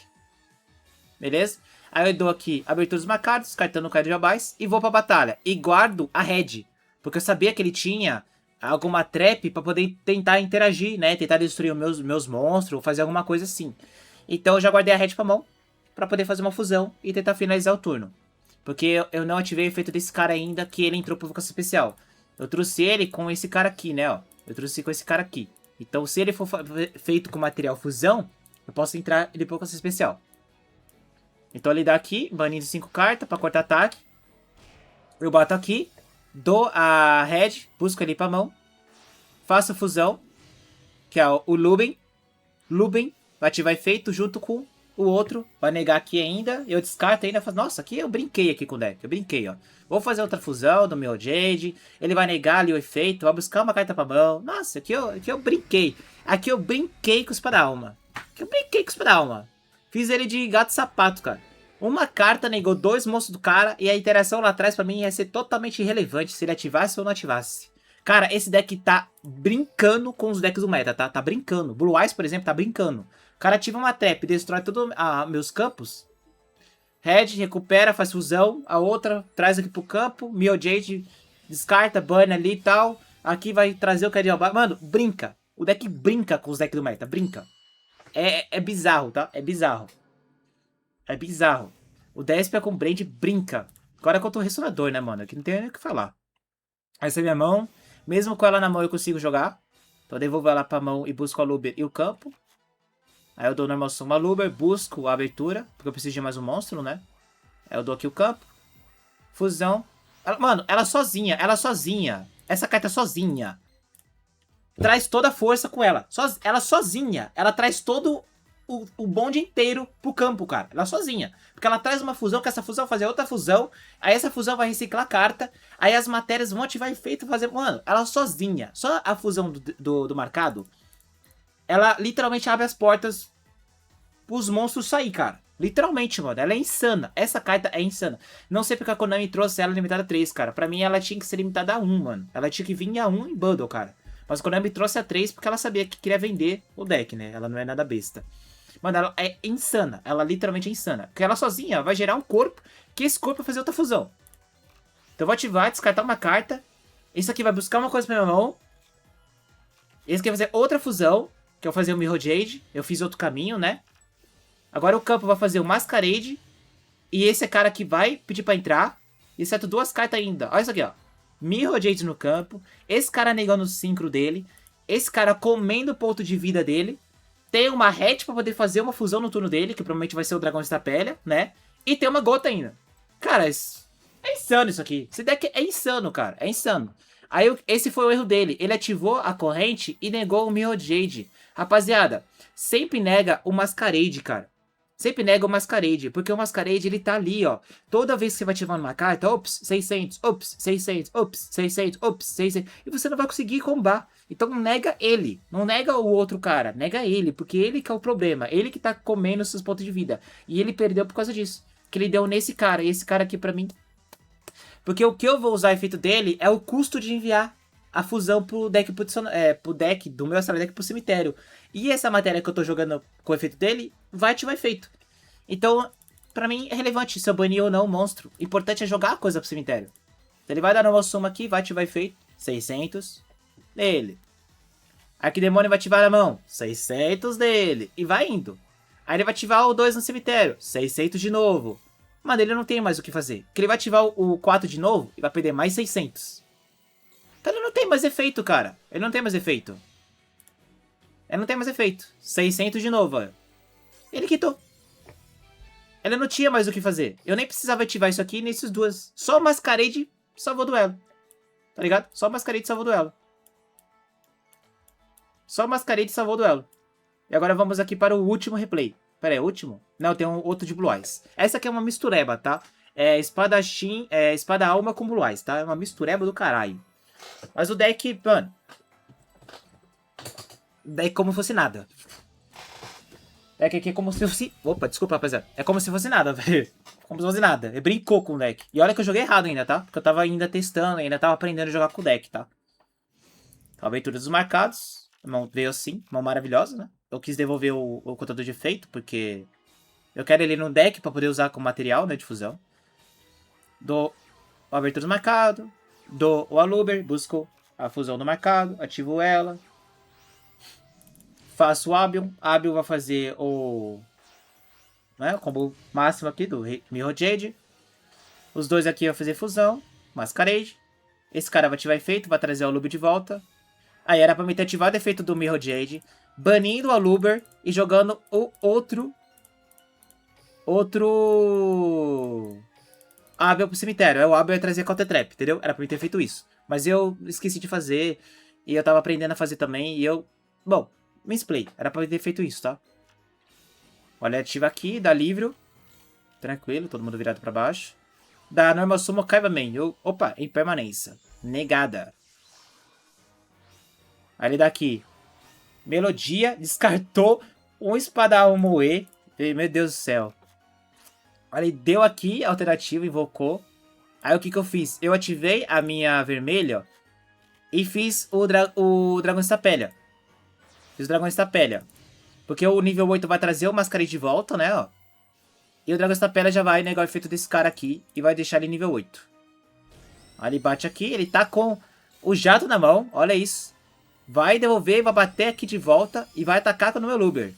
Beleza? Aí eu dou aqui abertura dos marcados, cartando o Kaido de Abais e vou pra batalha. E guardo a Red, porque eu sabia que ele tinha alguma trap pra poder tentar interagir, né? Tentar destruir os meus monstros, ou fazer alguma coisa assim. Então eu já guardei a Red pra mão, pra poder fazer uma fusão e tentar finalizar o turno. Porque eu não ativei o efeito desse cara ainda, que ele entrou por provocação especial. Eu trouxe ele com esse cara aqui, né? Ó. Eu trouxe com esse cara aqui. Então se ele for feito com material fusão, eu posso entrar ele por provocação especial. Então ele dá aqui, banindo 5 cartas pra cortar ataque. Eu bato aqui, dou a Red, busco ele pra mão. Faço fusão, que é o Luben. Luben vai ativar efeito junto com o outro. Vai negar aqui ainda, eu descarto ainda. Nossa, aqui eu brinquei aqui com o deck, eu brinquei, ó. Vou fazer outra fusão do meu Jade. Ele vai negar ali o efeito, vai buscar uma carta pra mão. Nossa, aqui eu brinquei. Aqui eu brinquei com o Espada-Alma. Fiz ele de gato sapato, cara. Uma carta negou 2 monstros do cara e a interação lá atrás pra mim ia ser totalmente irrelevante se ele ativasse ou não ativasse. Cara, esse deck tá brincando com os decks do meta, tá? Tá brincando. Blue Eyes, por exemplo, tá brincando. O cara ativa uma trap, destrói todos meus campos. Red, recupera, faz fusão. A outra traz aqui pro campo. Mio Jade descarta, burn ali e tal. Aqui vai trazer o Kaido. Mano, brinca. O deck brinca com os decks do meta, brinca. É bizarro, tá? É bizarro. É bizarro. O Despia com Brand brinca. Agora contra o Ressonador, né, mano? Aqui não tem nem o que falar. Essa é minha mão. Mesmo com ela na mão eu consigo jogar. Então eu devolvo ela pra mão e busco a Luber e o campo. Aí eu dou normal Suma Luber, busco a abertura. Porque eu preciso de mais um monstro, né? Aí eu dou aqui o campo. Fusão. Mano, ela sozinha. Essa carta sozinha. Traz toda a força com ela. Ela sozinha. Ela traz todo o bonde inteiro pro campo, cara. Ela sozinha. Porque ela traz uma fusão, que essa fusão vai fazer outra fusão. Aí essa fusão vai reciclar a carta. Aí as matérias vão ativar efeito e fazer... Mano, ela sozinha. Só a fusão do marcado. Ela literalmente abre as portas pros monstros sair, cara. Literalmente, mano. Ela é insana. Essa carta é insana. Não sei porque a Konami trouxe ela limitada a 3, cara. Pra mim ela tinha que ser limitada a 1, mano. Ela tinha que vir a 1 em bundle, cara. Mas a Konami trouxe a 3 porque ela sabia que queria vender o deck, né? Ela não é nada besta. Mano, ela é insana. Ela literalmente é insana. Porque ela sozinha vai gerar um corpo, que esse corpo vai fazer outra fusão. Então eu vou ativar, descartar uma carta. Esse aqui vai buscar uma coisa pra minha mão. Esse aqui vai fazer outra fusão, que eu vou fazer o Mirror Jade. Eu fiz outro caminho, né? Agora o campo vai fazer o Masquerade. E esse cara aqui vai pedir pra entrar. Exceto 2 cartas ainda. Olha isso aqui, ó. Mirror Jade no campo. Esse cara negando o synchro dele. Esse cara comendo o ponto de vida dele. Tem uma Hatch pra poder fazer uma fusão no turno dele, que provavelmente vai ser o Dragão Estapélia, né? E tem uma gota ainda. Cara, é insano isso aqui. Esse deck é insano, cara. É insano. Aí, esse foi o erro dele. Ele ativou a corrente e negou o Mirror Jade. Rapaziada, sempre nega o Masquerade, cara. Sempre nega o Masquerade, porque o Masquerade, ele tá ali, ó. Toda vez que você vai ativar uma carta, ops, 600, ops, 600, ops, 600, ops, 600. E você não vai conseguir combar. Então nega ele. Não nega o outro cara. Nega ele, porque ele que é o problema. Ele que tá comendo seus pontos de vida. E ele perdeu por causa disso. Que ele deu nesse cara. E esse cara aqui pra mim... Porque o que eu vou usar o efeito dele é o custo de enviar a fusão pro deck, pro deck do meu Astral Deck pro cemitério. E essa matéria que eu tô jogando com o efeito dele vai ativar efeito. Então, pra mim é relevante se eu banir ou não o monstro. O importante é jogar a coisa pro cemitério. Então, ele vai dar uma soma aqui, vai ativar efeito. 600 dele. Arquidemônio vai ativar a mão. 600 dele. E vai indo. Aí ele vai ativar o 2 no cemitério. 600 de novo. Mano, ele não tem mais o que fazer. Porque ele vai ativar o 4 de novo e vai perder mais 600. Então ele não tem mais efeito, cara. Ele não tem mais efeito. Ele não tem mais efeito. 600 de novo, olha. Ele quitou. Ele não tinha mais o que fazer. Eu nem precisava ativar isso aqui nesses duas. Só o Masquerade salvou o duelo. Tá ligado? Só o Masquerade salvou o duelo. Só o Masquerade salvou o duelo. E agora vamos aqui para o último replay. Pera aí, último? Não, tem um outro de Blue Eyes. Essa aqui é uma mistureba, tá? É espadachim, espada alma com Blue Eyes, tá? É uma mistureba do caralho. Mas o deck, mano... Deck como se fosse nada. Deck aqui é como se fosse... Opa, desculpa, rapaziada. É como se fosse nada, velho. Como se fosse nada. Ele brincou com o deck. E olha que eu joguei errado ainda, tá? Porque eu tava ainda testando, ainda tava aprendendo a jogar com o deck, tá? Aventura dos marcados. Veio assim, mão maravilhosa, né? Eu quis devolver o contador de efeito, porque eu quero ele no deck pra poder usar como material, né, de fusão. Dou o abertura do marcado, dou o Aluber, busco a fusão do marcado, ativo ela. Faço o Abion, Abion vai fazer o combo máximo aqui do Mirror Jade. Os dois aqui vão fazer fusão, Masquerade. Esse cara vai ativar efeito, vai trazer o Aluber de volta. Aí era pra me ter ativado o efeito do Mirror Jade, banindo o Aluber e jogando o outro Abel pro cemitério. Aí o Abel ia trazer Counter Trap, entendeu? Era pra me ter feito isso. Mas eu esqueci de fazer e eu tava aprendendo a fazer também e eu... Bom, misplay. Era pra ter feito isso, tá? Olha, ativa aqui, dá livro. Tranquilo, todo mundo virado pra baixo. Dá normal sumo, Kaiba Man. Opa, impermanência. Negada. Aí ele dá aqui. Melodia, descartou um espadão moe. Meu Deus do céu. Aí ele deu aqui a alternativa, invocou. Aí o que eu fiz? Eu ativei a minha vermelha, ó, e fiz o Dragão Estapélia. Fiz o Dragão Estapélia. Porque o nível 8 vai trazer o Masquerade de volta, né, ó. E o Dragão Estapélia já vai negar o efeito desse cara aqui e vai deixar ele nível 8. Aí ele bate aqui, ele tá com o jato na mão, olha isso. Vai devolver, vai bater aqui de volta e vai atacar com o meu Luber.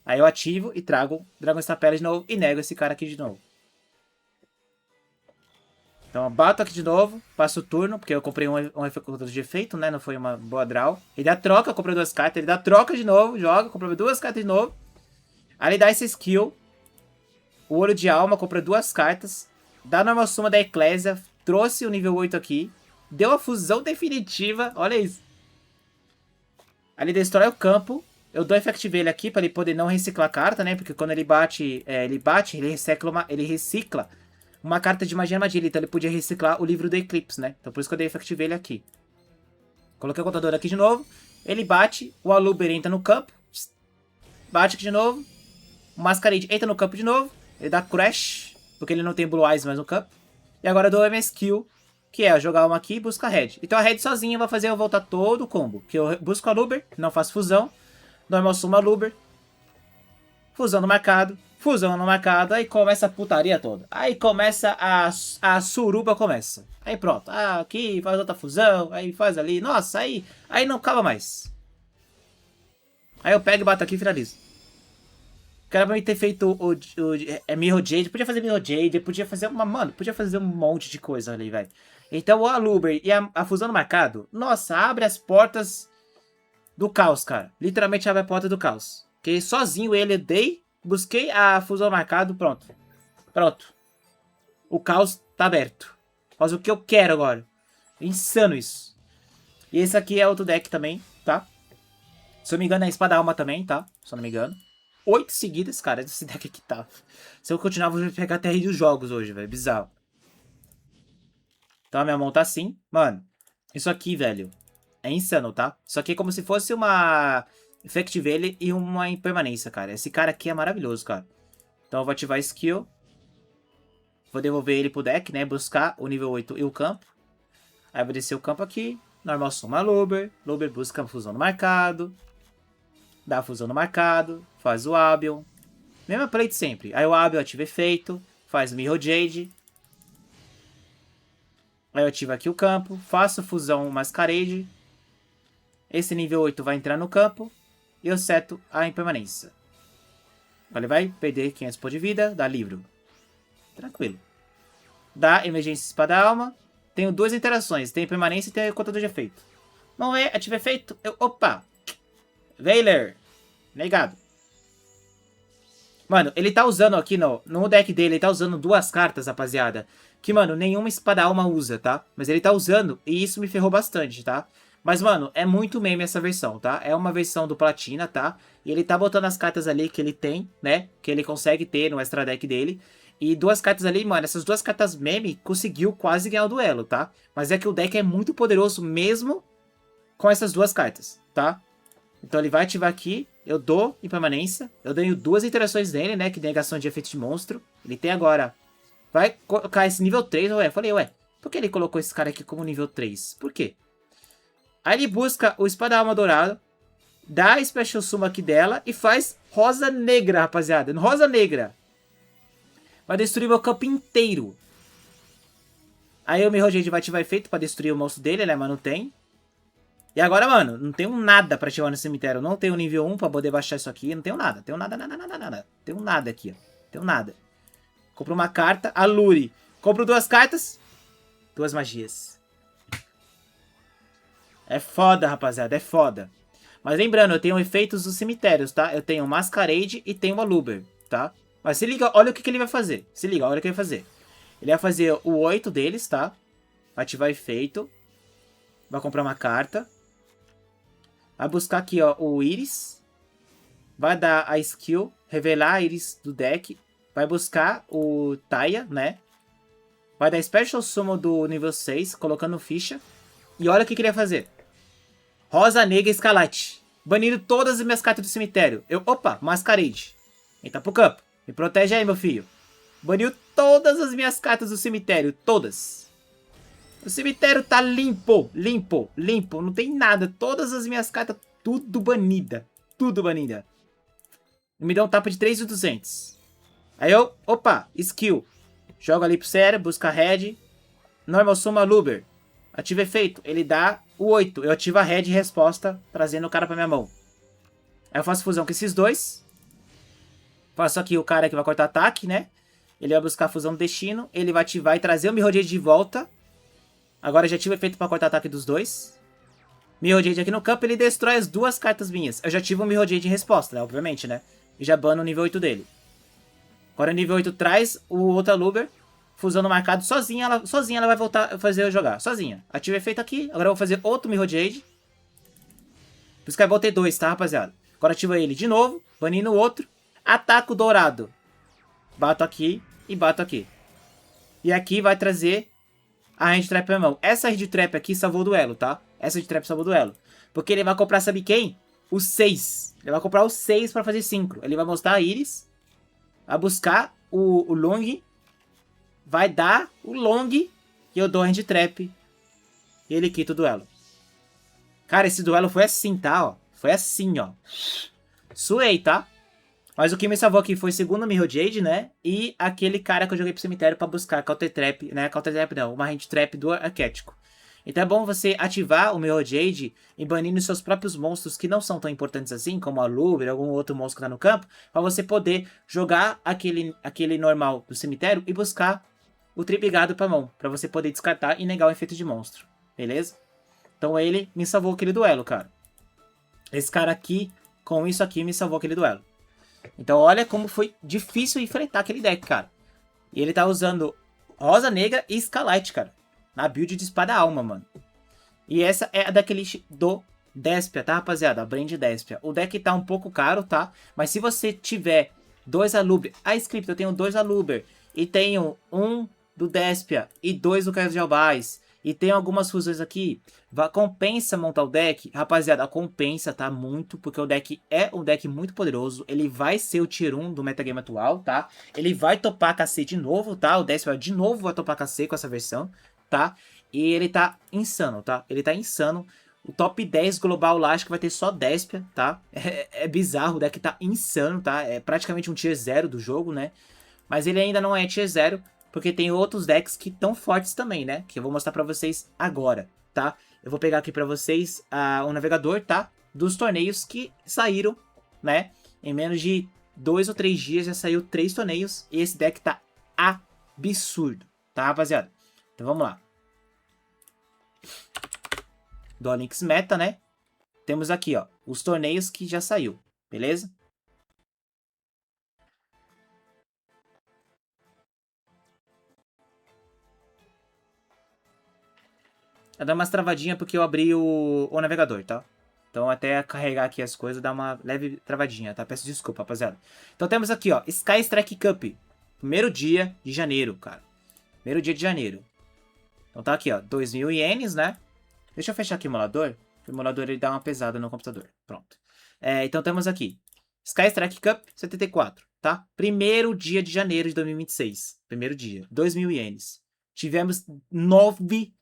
Aí eu ativo e trago Dragão Estapélia de novo e nego esse cara aqui de novo. Então eu bato aqui de novo, passo o turno, porque eu comprei um efeito de efeito, né? Não foi uma boa draw. Ele dá troca, eu comprei duas cartas, ele dá troca de novo, joga, comprei duas cartas de novo. Aí ele dá esse skill. O Olho de Alma, comprei duas cartas. Dá normal suma da Eclésia, trouxe o nível 8 aqui. Deu a fusão definitiva, olha isso. Aí ele destrói o campo. Eu dou Effective ele aqui pra ele poder não reciclar a carta, né? Porque quando ele bate, ele recicla uma carta de magia e armadilha. Então ele podia reciclar o livro do Eclipse, né? Então por isso que eu dei Effective ele aqui. Coloquei o contador aqui de novo. Ele bate, o Aluber entra no campo. Bate aqui de novo. O Masquerade entra no campo de novo. Ele dá Crash, porque ele não tem Blue Eyes mais no campo. E agora eu dou MS-Kill, que é jogar uma aqui e buscar a Red. Então a Red sozinha vai fazer eu voltar todo o combo. Que eu busco a Aluber, não faço fusão. Normal suma Aluber. Fusão no marcado. Fusão no marcado. Aí começa a putaria toda. Aí começa a suruba começa. Aí pronto. Ah, aqui faz outra fusão. Aí faz ali. Nossa, aí não acaba mais. Aí eu pego e bato aqui e finalizo. O cara vai ter feito o Mirror Jade. Podia fazer Mirror Jade. Podia fazer uma... Mano, podia fazer um monte de coisa ali, velho. Então o Aluber e a fusão no marcado. Nossa, abre as portas do caos, cara. Literalmente abre a porta do caos. Porque sozinho ele eu dei, busquei a fusão marcado, pronto. Pronto. O caos tá aberto. Faz o que eu quero agora. Insano isso. E esse aqui é outro deck também, tá? Se eu não me engano é Espada Alma também, tá? Se eu não me engano. 8 seguidas, cara, esse deck aqui tá. Se eu continuar, vou pegar até aí dos jogos hoje, velho. Bizarro. Então a minha mão tá assim. Mano, isso aqui, velho, é insano, tá? Isso aqui é como se fosse uma Effective Veil e uma impermanência, cara. Esse cara aqui é maravilhoso, cara. Então eu vou ativar a skill. Vou devolver ele pro deck, né? Buscar o nível 8 e o campo. Aí eu vou descer o campo aqui. Normal soma Luber. Luber busca a fusão no marcado. Dá a fusão no marcado. Faz o Abion. Mesma play de sempre. Aí o Abion ativa efeito. Faz o Mirror Jade. Aí eu ativo aqui o campo. Faço fusão Masquerade. Esse nível 8 vai entrar no campo. E eu seto a impermanência. Ele vai perder 500 pontos de vida. Dá livro. Tranquilo. Dá emergência espada alma. Tenho duas interações. Tem permanência e tem contador de efeito. Não é, ativa efeito. Opa! Veiler. Negado. Mano, ele tá usando aqui no deck dele, ele tá usando duas cartas, rapaziada. Que, mano, nenhuma espada alma usa, tá? Mas ele tá usando e isso me ferrou bastante, tá? Mas, mano, é muito meme essa versão, tá? É uma versão do Platina, tá? E ele tá botando as cartas ali que ele tem, né? Que ele consegue ter no extra deck dele. E duas cartas ali, mano, essas duas cartas meme conseguiu quase ganhar o duelo, tá? Mas é que o deck é muito poderoso mesmo com essas duas cartas, tá? Então ele vai ativar aqui, eu dou impermanência, eu ganho duas interações dele, né? Que negação de efeito de monstro. Ele tem agora... Vai colocar esse nível 3, ué. Falei, ué, por que ele colocou esse cara aqui como nível 3? Por quê? Aí ele busca o Espada Alma Dourado, dá a Special Suma aqui dela e faz Rosa Negra, rapaziada. Rosa Negra. Vai destruir meu campo inteiro. Aí o Mirror Jade vai ativar efeito pra destruir o monstro dele, né? Mas não tem. E agora, mano, não tenho nada pra ativar no cemitério. Não tenho nível 1 pra poder baixar isso aqui. Não tenho nada. Tenho nada, nada. Tenho nada aqui, ó. Tenho nada. Compro uma carta. Alure. Compro duas cartas. Duas magias. É foda, rapaziada. É foda. Mas lembrando, eu tenho efeitos dos cemitérios, tá? Eu tenho Masquerade e tenho Aluber, tá? Mas se liga, olha o que ele vai fazer. Se liga, olha o que ele vai fazer. Ele vai fazer o 8 deles, tá? Vai ativar efeito. Vai comprar uma carta. Vai buscar aqui, ó, o Iris. Vai dar a skill. Revelar a Iris do deck. Vai buscar o Taya, né? Vai dar Special Summon do nível 6, colocando ficha. E olha o que ele vai fazer. Rosa Negra Escalate. Banindo todas as minhas cartas do cemitério. Opa, Masquerade. Entra pro campo. Me protege aí, meu filho. Baniu todas as minhas cartas do cemitério. Todas. O cemitério tá limpo. Limpo. Limpo. Não tem nada. Todas as minhas cartas, tudo banida. Tudo banida. Me dá um tapa de 3.200. Aí eu... Opa. Skill. Joga ali pro sério. Busca Red. Normal Soma Luber. Ativa efeito. Ele dá o 8. Eu ativo a Red e resposta. Trazendo o cara pra minha mão. Aí eu faço fusão com esses dois. Faço aqui o cara que vai cortar ataque, né? Ele vai buscar a fusão do destino. Ele vai ativar e trazer o Mirror Jade de volta. Agora já tive o efeito para cortar ataque dos dois. Mirror Jade aqui no campo. Ele destrói as duas cartas minhas. Eu já tive o Mirror Jade em resposta, né? Obviamente, né? E já bano o nível 8 dele. Agora o nível 8 traz o outro Aluber. Fusão no marcado. Sozinha ela vai voltar a fazer eu jogar. Sozinha. Ativa o efeito aqui. Agora eu vou fazer outro Mirror Jade. Por isso que eu voltei 2, tá, rapaziada? Agora ativa ele de novo. Banindo o outro. Ataco dourado. Bato aqui e bato aqui. E aqui vai trazer a Hand Trap na mão. Essa Hand Trap aqui salvou o duelo, tá? Essa Hand Trap salvou o duelo. Porque ele vai comprar, sabe quem? O 6. Ele vai comprar o 6 pra fazer 5. Ele vai mostrar a Iris. Vai buscar o Long. Vai dar o Long. E eu dou a Hand Trap. E ele quita o duelo. Cara, esse duelo foi assim, tá? Ó. Foi assim, ó. Suei, tá? Mas o que me salvou aqui foi o segundo Mirror Jade, né? E aquele cara que eu joguei pro cemitério pra buscar Counter Trap, né? Counter Trap não, uma Hand Trap do Arquético. Então é bom você ativar o Mirror Jade e banindo seus próprios monstros que não são tão importantes assim, como a Luber, algum outro monstro que tá no campo, pra você poder jogar aquele normal do cemitério e buscar o tripligado pra mão, pra você poder descartar e negar o efeito de monstro, beleza? Então ele me salvou aquele duelo, cara. Esse cara aqui Com isso aqui me salvou aquele duelo. Então olha como foi difícil enfrentar aquele deck, cara. E ele tá usando Rosa Negra e Skylight, cara. Na build de Espada Alma, mano. E essa é a daquele do Despia, tá, rapaziada? A Brand Despia. O deck tá um pouco caro, tá? Mas se você tiver 2 Aluber... Ah, Script, eu tenho 2 Aluber. E tenho um do Despia e 2 do Caio de Albaz. E tem algumas fusões aqui. Compensa montar o deck? Rapaziada, compensa, tá? Muito, porque o deck é um deck muito poderoso. Ele vai ser o Tier 1 do metagame atual, tá? Ele vai topar KC de novo, tá? O Despia de novo vai topar KC com essa versão, tá? E ele tá insano, tá? Ele tá insano. O top 10 global lá, acho que vai ter só Despia, tá? É bizarro, o deck tá insano, tá? É praticamente um Tier 0 do jogo, né? Mas ele ainda não é Tier 0, porque tem outros decks que estão fortes também, né? Que eu vou mostrar pra vocês agora, tá? Eu vou pegar aqui pra vocês o navegador, tá? Dos torneios que saíram, né? Em menos de 2 ou 3 dias já saiu 3 torneios. E esse deck tá absurdo, tá, rapaziada? Então vamos lá. Do Olinx Meta, né? Temos aqui, ó, os torneios que já saiu, beleza? Tá dando umas travadinhas porque eu abri o navegador, tá? Então até carregar aqui as coisas dá uma leve travadinha, tá? Peço desculpa, rapaziada. Então temos aqui, ó, Sky Strike Cup. Primeiro dia de janeiro, cara. Primeiro dia de janeiro. Então tá aqui, ó, 2.000 ienes, né? Deixa eu fechar aqui o emulador. O emulador ele dá uma pesada no computador. Pronto. Então temos aqui Sky Strike Cup 74, tá? Primeiro dia de janeiro de 2026. Primeiro dia. 2.000 ienes. Tivemos 9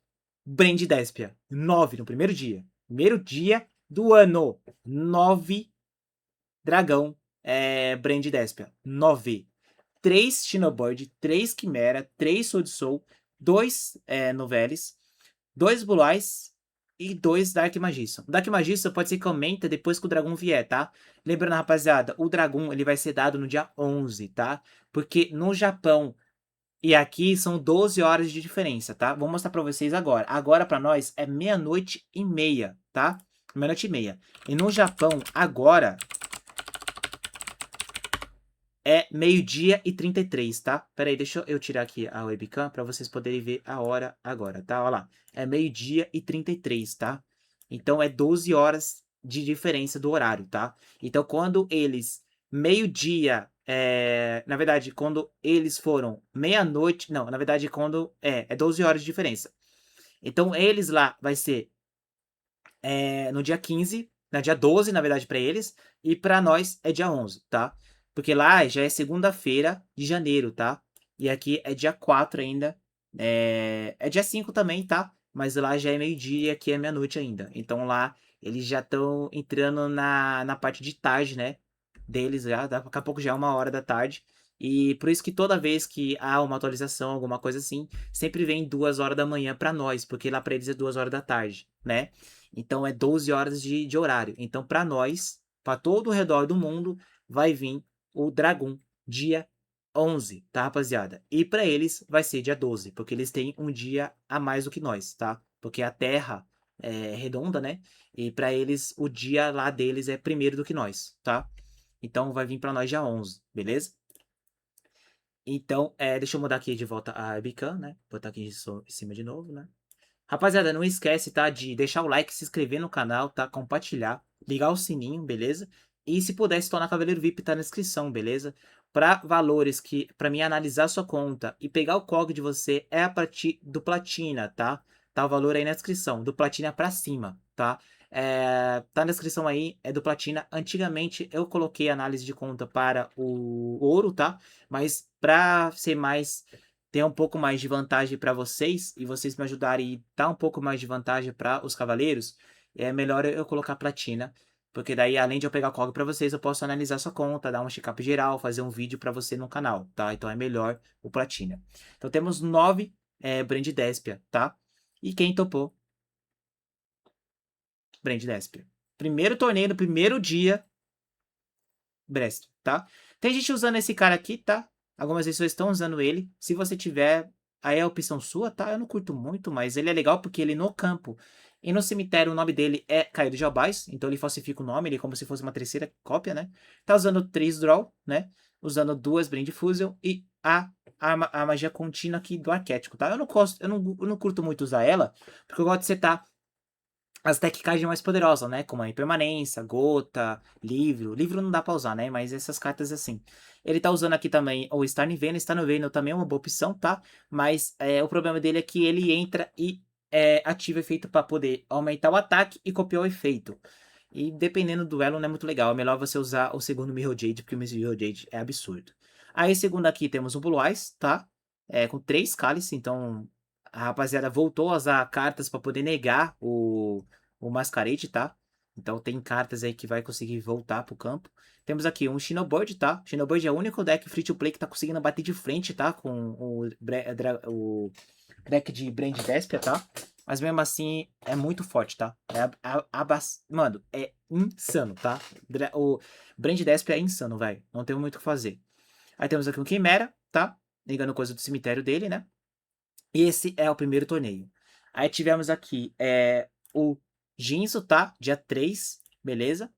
Brand Despia. 9 no primeiro dia. Primeiro dia do ano. 9 dragão Brand Despia. 9. 3 Xenoboard, 3 Quimera, 3 Sword Soul, 2 Novelis, 2 Blue Eyes e 2 Dark Magician. O Dark Magician pode ser que aumenta depois que o dragão vier, tá? Lembrando, rapaziada, o dragão ele vai ser dado no dia 11, tá? Porque no Japão e aqui são 12 horas de diferença, tá? Vou mostrar pra vocês agora. Agora pra nós é 00:30, tá? 00:30. E no Japão, agora é 12:33, tá? Pera aí, deixa eu tirar aqui a webcam pra vocês poderem ver a hora agora, tá? Olha lá. É 12:33, tá? Então é 12 horas de diferença do horário, tá? Então quando eles meio-dia, na verdade, quando eles foram meia-noite, não, na verdade quando é 12 horas de diferença. Então eles lá vai ser no dia 15, no dia 12, na verdade, para eles, e para nós é dia 11, tá? Porque lá já é segunda-feira de janeiro, tá? E aqui é dia 4 ainda. É dia 5 também, tá? Mas lá já é meio-dia e aqui é meia-noite ainda. Então lá eles já estão entrando na parte de tarde, né? Deles já. Daqui a pouco já é 1 hora da tarde. E por isso que toda vez que há uma atualização, alguma coisa assim, sempre vem 2 horas da manhã para nós, porque lá para eles é 2 horas da tarde, né? Então é 12 horas de horário. Então para nós, para todo o redor do mundo, vai vir o Dragon dia 11, tá, rapaziada? E para eles vai ser dia 12, porque eles têm um dia a mais do que nós, tá? Porque a Terra é redonda, né? E para eles o dia lá deles é primeiro do que nós, tá? Então vai vir para nós dia 11, beleza? Então, deixa eu mudar aqui de volta a webcam, né? Botar aqui em cima de novo, né? Rapaziada, não esquece, tá? De deixar o like, se inscrever no canal, tá? Compartilhar, ligar o sininho, beleza? E se puder se tornar Cavaleiro VIP, tá na descrição, beleza? Para valores que, para mim analisar sua conta e pegar o código de você é a partir do Platina, tá? Tá o valor aí na descrição, do Platina pra cima, tá? Tá na descrição aí, é do Platina. Antigamente eu coloquei análise de conta para o ouro, tá? Mas pra ser mais ter um pouco mais de vantagem para vocês e vocês me ajudarem e dar um pouco mais de vantagem para os cavaleiros, é melhor eu colocar platina, porque daí além de eu pegar código para vocês, eu posso analisar sua conta, dar um check-up geral, fazer um vídeo para você no canal, tá? Então é melhor o platina. Então temos 9 Brand Despia, tá? E quem topou? Brand Despia. Primeiro torneio, no primeiro dia, Brest, tá? Tem gente usando esse cara aqui, tá? Algumas pessoas estão usando ele. Se você tiver, aí é a opção sua, tá? Eu não curto muito, mas ele é legal porque ele no campo, E no cemitério o nome dele é Caio de Jabás, então ele falsifica o nome, ele é como se fosse uma terceira cópia, né? Tá usando 3 Draw, né? Usando 2 Blind Fusion e a magia contínua aqui do arquétipo, tá? Eu não curto muito usar ela, porque eu gosto de setar as tech cards mais poderosas, né? Como a Impermanência, Gota, Livro. Livro não dá pra usar, né? Mas essas cartas assim. Ele tá usando aqui também o Star Venom. Star Venom também é uma boa opção, tá? Mas o problema dele é que ele entra e ativa efeito pra poder aumentar o ataque e copiar o efeito. E dependendo do duelo não é muito legal. É melhor você usar o segundo Mirror Jade, porque o Mirror Jade é absurdo. Aí, segundo aqui, temos o Blue Eyes, tá? Com 3 cálices, então a rapaziada voltou a usar cartas pra poder negar o Masquerade, tá? Então tem cartas aí que vai conseguir voltar pro campo. Temos aqui um Shinobird, tá? Shinobird é o único deck free to play que tá conseguindo bater de frente, tá? Com o deck de Brand Despia, tá? Mas mesmo assim é muito forte, tá? Mano, é insano, tá? O Brand Despia é insano, velho. Não tem muito o que fazer. Aí temos aqui um Quimera, tá? Ligando coisa do cemitério dele, né? E esse é o primeiro torneio. Aí tivemos aqui o Jinzo, tá? Dia 3, beleza?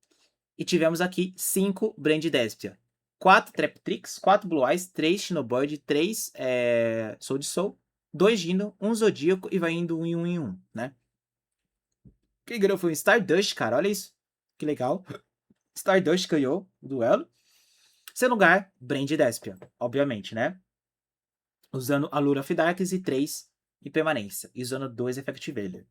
E tivemos aqui 5 Brand Despia. 4 Traptrix, 4 Blue Eyes, 3 Shinobird, 3 Soul de Soul, 2 Dino, 1 Zodíaco e vai indo 1 em 1 em 1, né? Quem ganhou foi o Stardust, cara, olha isso. Que legal. Stardust ganhou o duelo. Seu lugar, Brand Despia, obviamente, né? Usando a Lure of Darkness e 3 em permanência. E usando 2 Effectivator.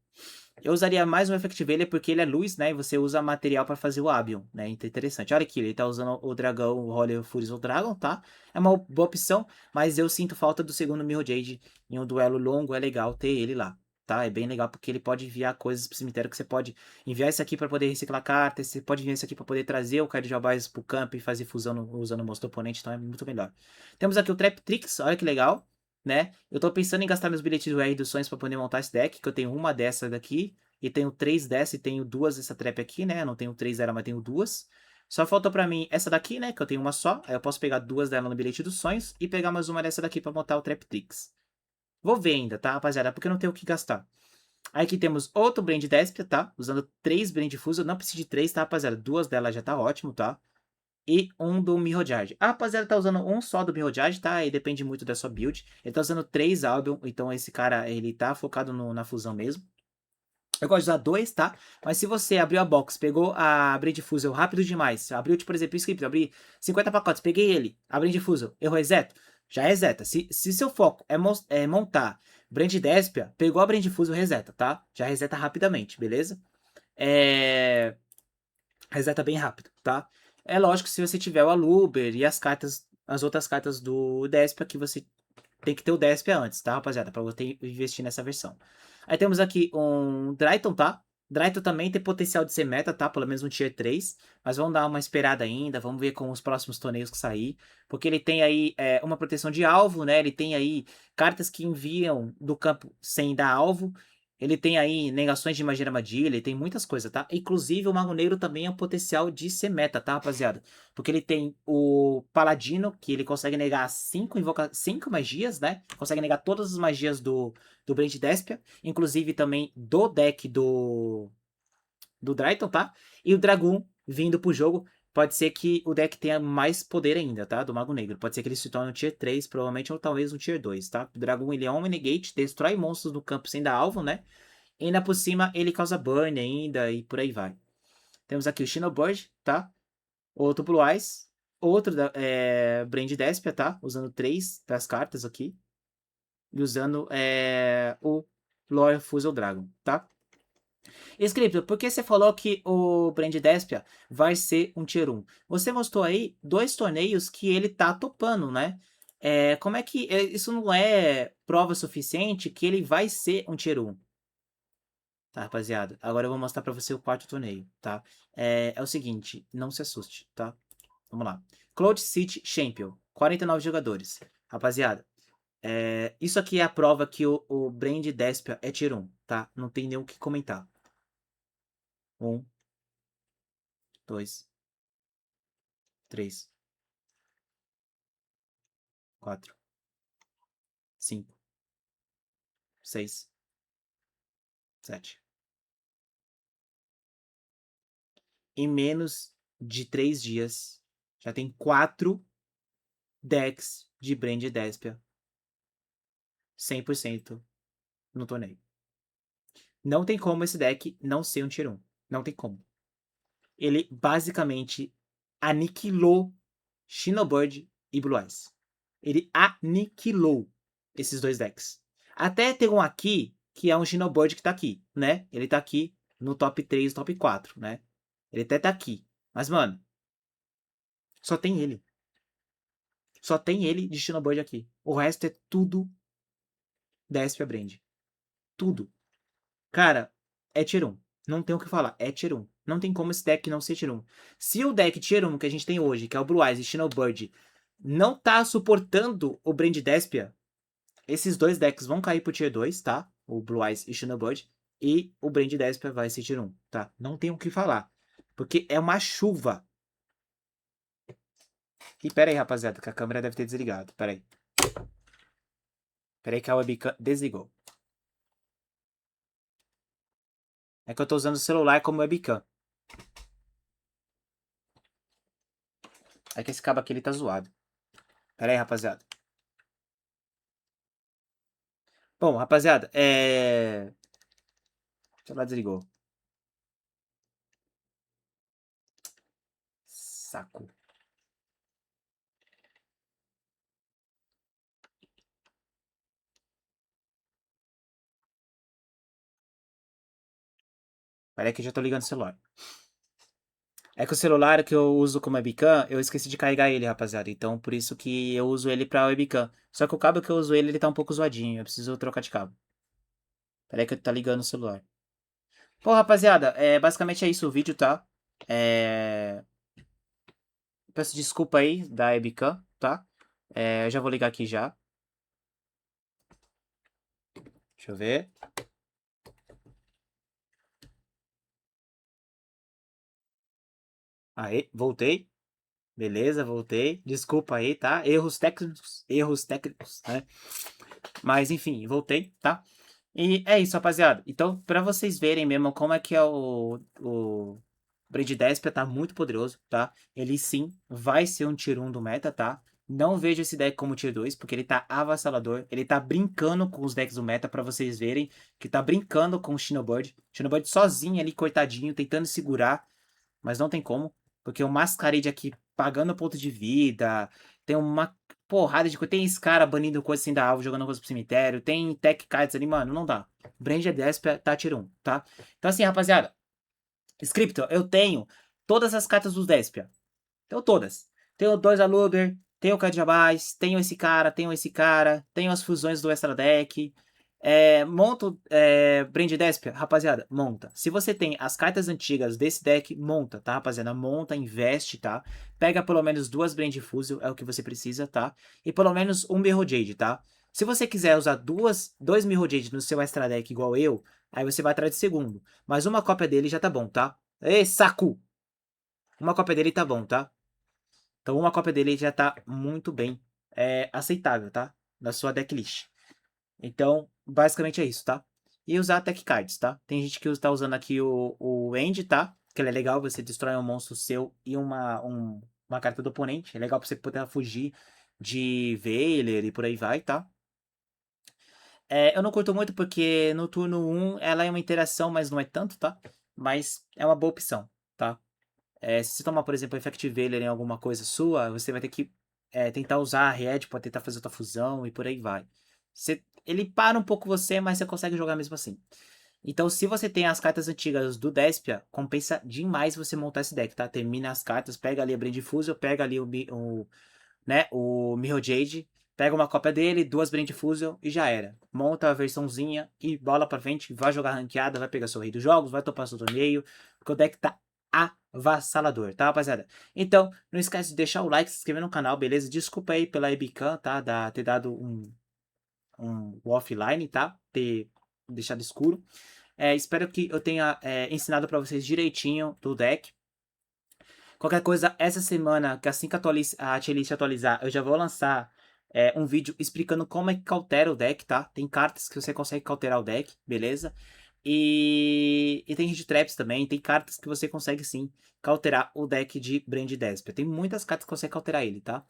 Eu usaria mais um Effectivator porque ele é luz, né? E você usa material para fazer o Abion, né? Então interessante. Olha aqui, ele tá usando o dragão, o Holy Furious of Dragon, tá? É uma boa opção, mas eu sinto falta do segundo Mirror Jade. Em um duelo longo é legal ter ele lá, tá? É bem legal porque ele pode enviar coisas pro cemitério que você pode enviar isso aqui para poder reciclar cartas, você pode enviar isso aqui para poder trazer o Card de Jabás pro campo e fazer fusão usando o monstro oponente, então é muito melhor. Temos aqui o Trap Tricks, olha que legal, né? Eu tô pensando em gastar meus bilhetes do R dos sonhos para poder montar esse deck, que eu tenho uma dessa daqui. E tenho 3 dessa e tenho 2 dessa trap aqui, né? Eu não tenho 3 dela, mas tenho 2. Só falta pra mim essa daqui, né? Que eu tenho uma só. Aí eu posso pegar 2 dela no bilhete dos sonhos e pegar mais uma dessa daqui pra montar o Trap Tricks. Vou ver ainda, tá, rapaziada? Porque eu não tenho o que gastar. Aí aqui temos outro Brand Despia, tá? Usando 3 Brand Fusion. Não preciso de 3, tá, rapaziada? 2 delas já tá ótimo, tá? E um do Mirrorjade. A rapaziada tá usando um só do Mirrorjade, tá? E depende muito da sua build. Ele tá usando 3 Albion, então esse cara, ele tá focado na fusão mesmo. Eu gosto de usar 2, tá? Mas se você abriu a box, pegou a Brand Fusion rápido demais, abriu, tipo, por exemplo, o script, abri 50 pacotes, peguei ele, a Brand Fusion, eu reseto, já reseta. Se seu foco é montar Brand Despia, pegou a Brand Fusion, reseta, tá? Já reseta rapidamente, beleza? Reseta bem rápido, tá? É lógico, se você tiver o Aluber e as outras cartas do Despia, que você tem que ter o Despia antes, tá, rapaziada? Pra você investir nessa versão. Aí temos aqui um Drayton, tá? Drayton também tem potencial de ser meta, tá? Pelo menos um Tier 3. Mas vamos dar uma esperada ainda. Vamos ver com os próximos torneios que sair. Porque ele tem aí uma proteção de alvo, né? Ele tem aí cartas que enviam do campo sem dar alvo. Ele tem aí negações de magia armadilha, ele tem muitas coisas, tá? Inclusive o Mago Negro também é um potencial de ser meta, tá, rapaziada? Porque ele tem o Paladino, que ele consegue negar 5 magias, né? Consegue negar todas as magias do Brand Despia, inclusive também do deck do Drayton, tá? E o Dragoon vindo pro jogo, pode ser que o deck tenha mais poder ainda, tá? Do Mago Negro. Pode ser que ele se torne um Tier 3, provavelmente, ou talvez um Tier 2, tá? O Dragoon, ele é um Negate, destrói monstros do campo sem dar alvo, né? E ainda por cima, ele causa burn ainda, e por aí vai. Temos aqui o Shinobird, tá? Outro Blue Eyes. Outro Brand Despia, tá? Usando 3 das cartas aqui. E usando o Lore Fusion Dragon, tá? Scripto, por que você falou que o Brand Despia vai ser um Tier 1? Você mostrou aí 2 torneios que ele tá topando, né? Como é que... isso não é prova suficiente que ele vai ser um Tier 1? Tá, rapaziada? Agora eu vou mostrar pra você o quarto torneio, tá? É o seguinte, não se assuste, tá? Vamos lá. Cloud City Champion, 49 jogadores. Rapaziada, isso aqui é a prova que o Brand Despia é Tier 1, tá? Não tem nem o que comentar. 1, 2, 3, 4, 5, 6, 7, em menos de 3 dias, já tem 4 decks de Brand Despia 100% no torneio. Não tem como esse deck não ser um Tier 1. Não tem como. Ele basicamente aniquilou Xenobird e Blue Eyes. Ele aniquilou esses dois decks. Até tem um aqui, que é um Xenobird que tá aqui, né? Ele tá aqui no top 3, top 4, né? Ele até tá aqui. Mas, mano, só tem ele. Só tem ele de Xenobird aqui. O resto é tudo Despia Brand. Tudo. Cara, é Tier 1. Não tem o que falar. É Tier 1. Não tem como esse deck não ser Tier 1. Se o deck Tier 1 que a gente tem hoje, que é o Blue Eyes e Xenobird, não tá suportando o Brand Despia, esses dois decks vão cair pro Tier 2, tá? O Blue Eyes e Xenobird. E o Brand Despia vai ser Tier 1, tá? Não tem o que falar. Porque é uma chuva. E pera aí, rapaziada, que a câmera deve ter desligado. Pera aí. Pera aí que a webcam desligou. É que eu tô usando o celular como webcam. É que esse cabo aqui ele tá zoado. Pera aí, rapaziada. Bom, rapaziada, o celular desligou. Saco. Pera aí que eu já tô ligando o celular. É que o celular que eu uso como webcam, eu esqueci de carregar ele, rapaziada. Então, por isso que eu uso ele pra webcam. Só que o cabo que eu uso ele tá um pouco zoadinho. Eu preciso trocar de cabo. Pera aí que tá ligando o celular. Pô, rapaziada, basicamente é isso o vídeo, tá? Peço desculpa aí da webcam, tá? Eu já vou ligar aqui já. Deixa eu ver. Aí, voltei. Beleza, voltei. Desculpa aí, tá? Erros técnicos, né? Mas enfim, voltei, tá? E é isso, rapaziada. Então, pra vocês verem mesmo como é que é o Braid Despia tá muito poderoso, tá? Ele sim vai ser um Tier 1 do meta, tá? Não vejo esse deck como Tier 2, porque ele tá avassalador. Ele tá brincando com os decks do meta, pra vocês verem que tá brincando com o Xenobird. Xenobird sozinho ali, coitadinho, tentando segurar, mas não tem como. Porque o Masquerade aqui pagando ponto de vida, tem uma porrada de coisa. Tem esse cara banindo coisa assim da árvore, jogando coisa pro cemitério. Tem tech cards ali, mano, não dá. Brand Despia tá tier 1, tá? Então assim, rapaziada. Scriptor, eu tenho todas as cartas dos Despia. Tenho todas. Tenho dois Aluber, tenho o Cadiabás, tenho esse cara, tenho as fusões do Extra Deck. Monto Brand Despia, rapaziada, monta. Se você tem as cartas antigas desse deck, monta, tá, rapaziada? Monta, investe, tá? Pega pelo menos duas Brand Fusion, é o que você precisa, tá? E pelo menos um Mirror Jade, tá? Se você quiser usar dois Mirror Jade no seu Extra Deck igual eu, aí você vai atrás de segundo. Mas uma cópia dele já tá bom, tá? Ê, saco! Uma cópia dele tá bom, tá? Então uma cópia dele já tá muito bem aceitável, tá? Na sua decklist. Então, basicamente é isso, tá? E usar tech cards, tá? Tem gente que tá usando aqui o End, tá? Que ele é legal, você destrói um monstro seu e uma carta do oponente. É legal pra você poder fugir de Veiler e por aí vai, tá? Eu não curto muito porque no turno 1 ela é uma interação, mas não é tanto, tá? Mas é uma boa opção, tá? Se você tomar, por exemplo, o Effective Veiler em alguma coisa sua, você vai ter que tentar usar a Red para tentar fazer outra fusão e por aí vai. Ele para um pouco você, mas você consegue jogar mesmo assim. Então, se você tem as cartas antigas do Despia, compensa demais você montar esse deck, tá? Termina as cartas, pega ali a Brand Fusion, pega ali o Mirror Jade, pega uma cópia dele, duas Brand Fusion e já era. Monta a versãozinha e bola pra frente, vai jogar ranqueada, vai pegar seu rei dos jogos, vai topar seu torneio, porque o deck tá avassalador, tá, rapaziada? Então, não esquece de deixar o like, se inscrever no canal, beleza? Desculpa aí pela webcam, tá? Ter dado um offline, tá? Ter deixado escuro. Espero que eu tenha ensinado pra vocês direitinho do deck. Qualquer coisa, essa semana, que assim que a tier list atualizar, eu já vou lançar um vídeo explicando como é que cautera o deck, tá? Tem cartas que você consegue cauterar o deck, beleza? e tem Hit Traps também, tem cartas que você consegue sim cauterar o deck de Brand Despia. Tem muitas cartas que você consegue cauterar ele, tá?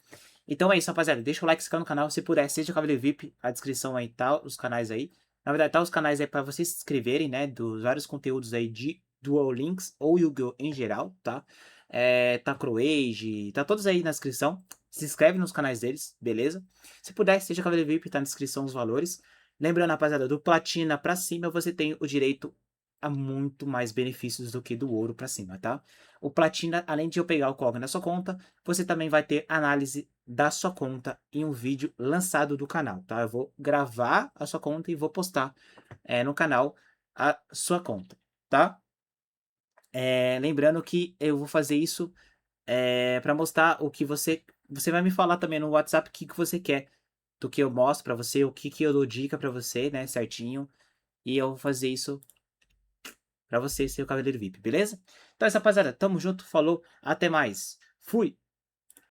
Então é isso, rapaziada. Deixa o like, se inscreve no canal, se puder, seja Cavaleiro VIP, a descrição aí tá, os canais aí. Na verdade, tá os canais aí pra vocês se inscreverem, né, dos vários conteúdos aí de Duel Links ou Yu-Gi-Oh! Em geral, tá? Tá Croage, tá todos aí na descrição. Se inscreve nos canais deles, beleza? Se puder, seja Cavaleiro VIP, tá na descrição os valores. Lembrando, rapaziada, do Platina pra cima, você tem o direito a muito mais benefícios do que do ouro pra cima, tá? O Platina, além de eu pegar o cog na sua conta, você também vai ter análise da sua conta em um vídeo lançado do canal, tá? Eu vou gravar a sua conta e vou postar no canal a sua conta, tá? Lembrando que eu vou fazer isso para mostrar o que você vai me falar também no WhatsApp o que você quer do que eu mostro para você, o que eu dou dica para você, né, certinho. E eu vou fazer isso para você ser o Cavaleiro VIP, beleza? Então, essa rapaziada, tamo junto, falou, até mais. Fui!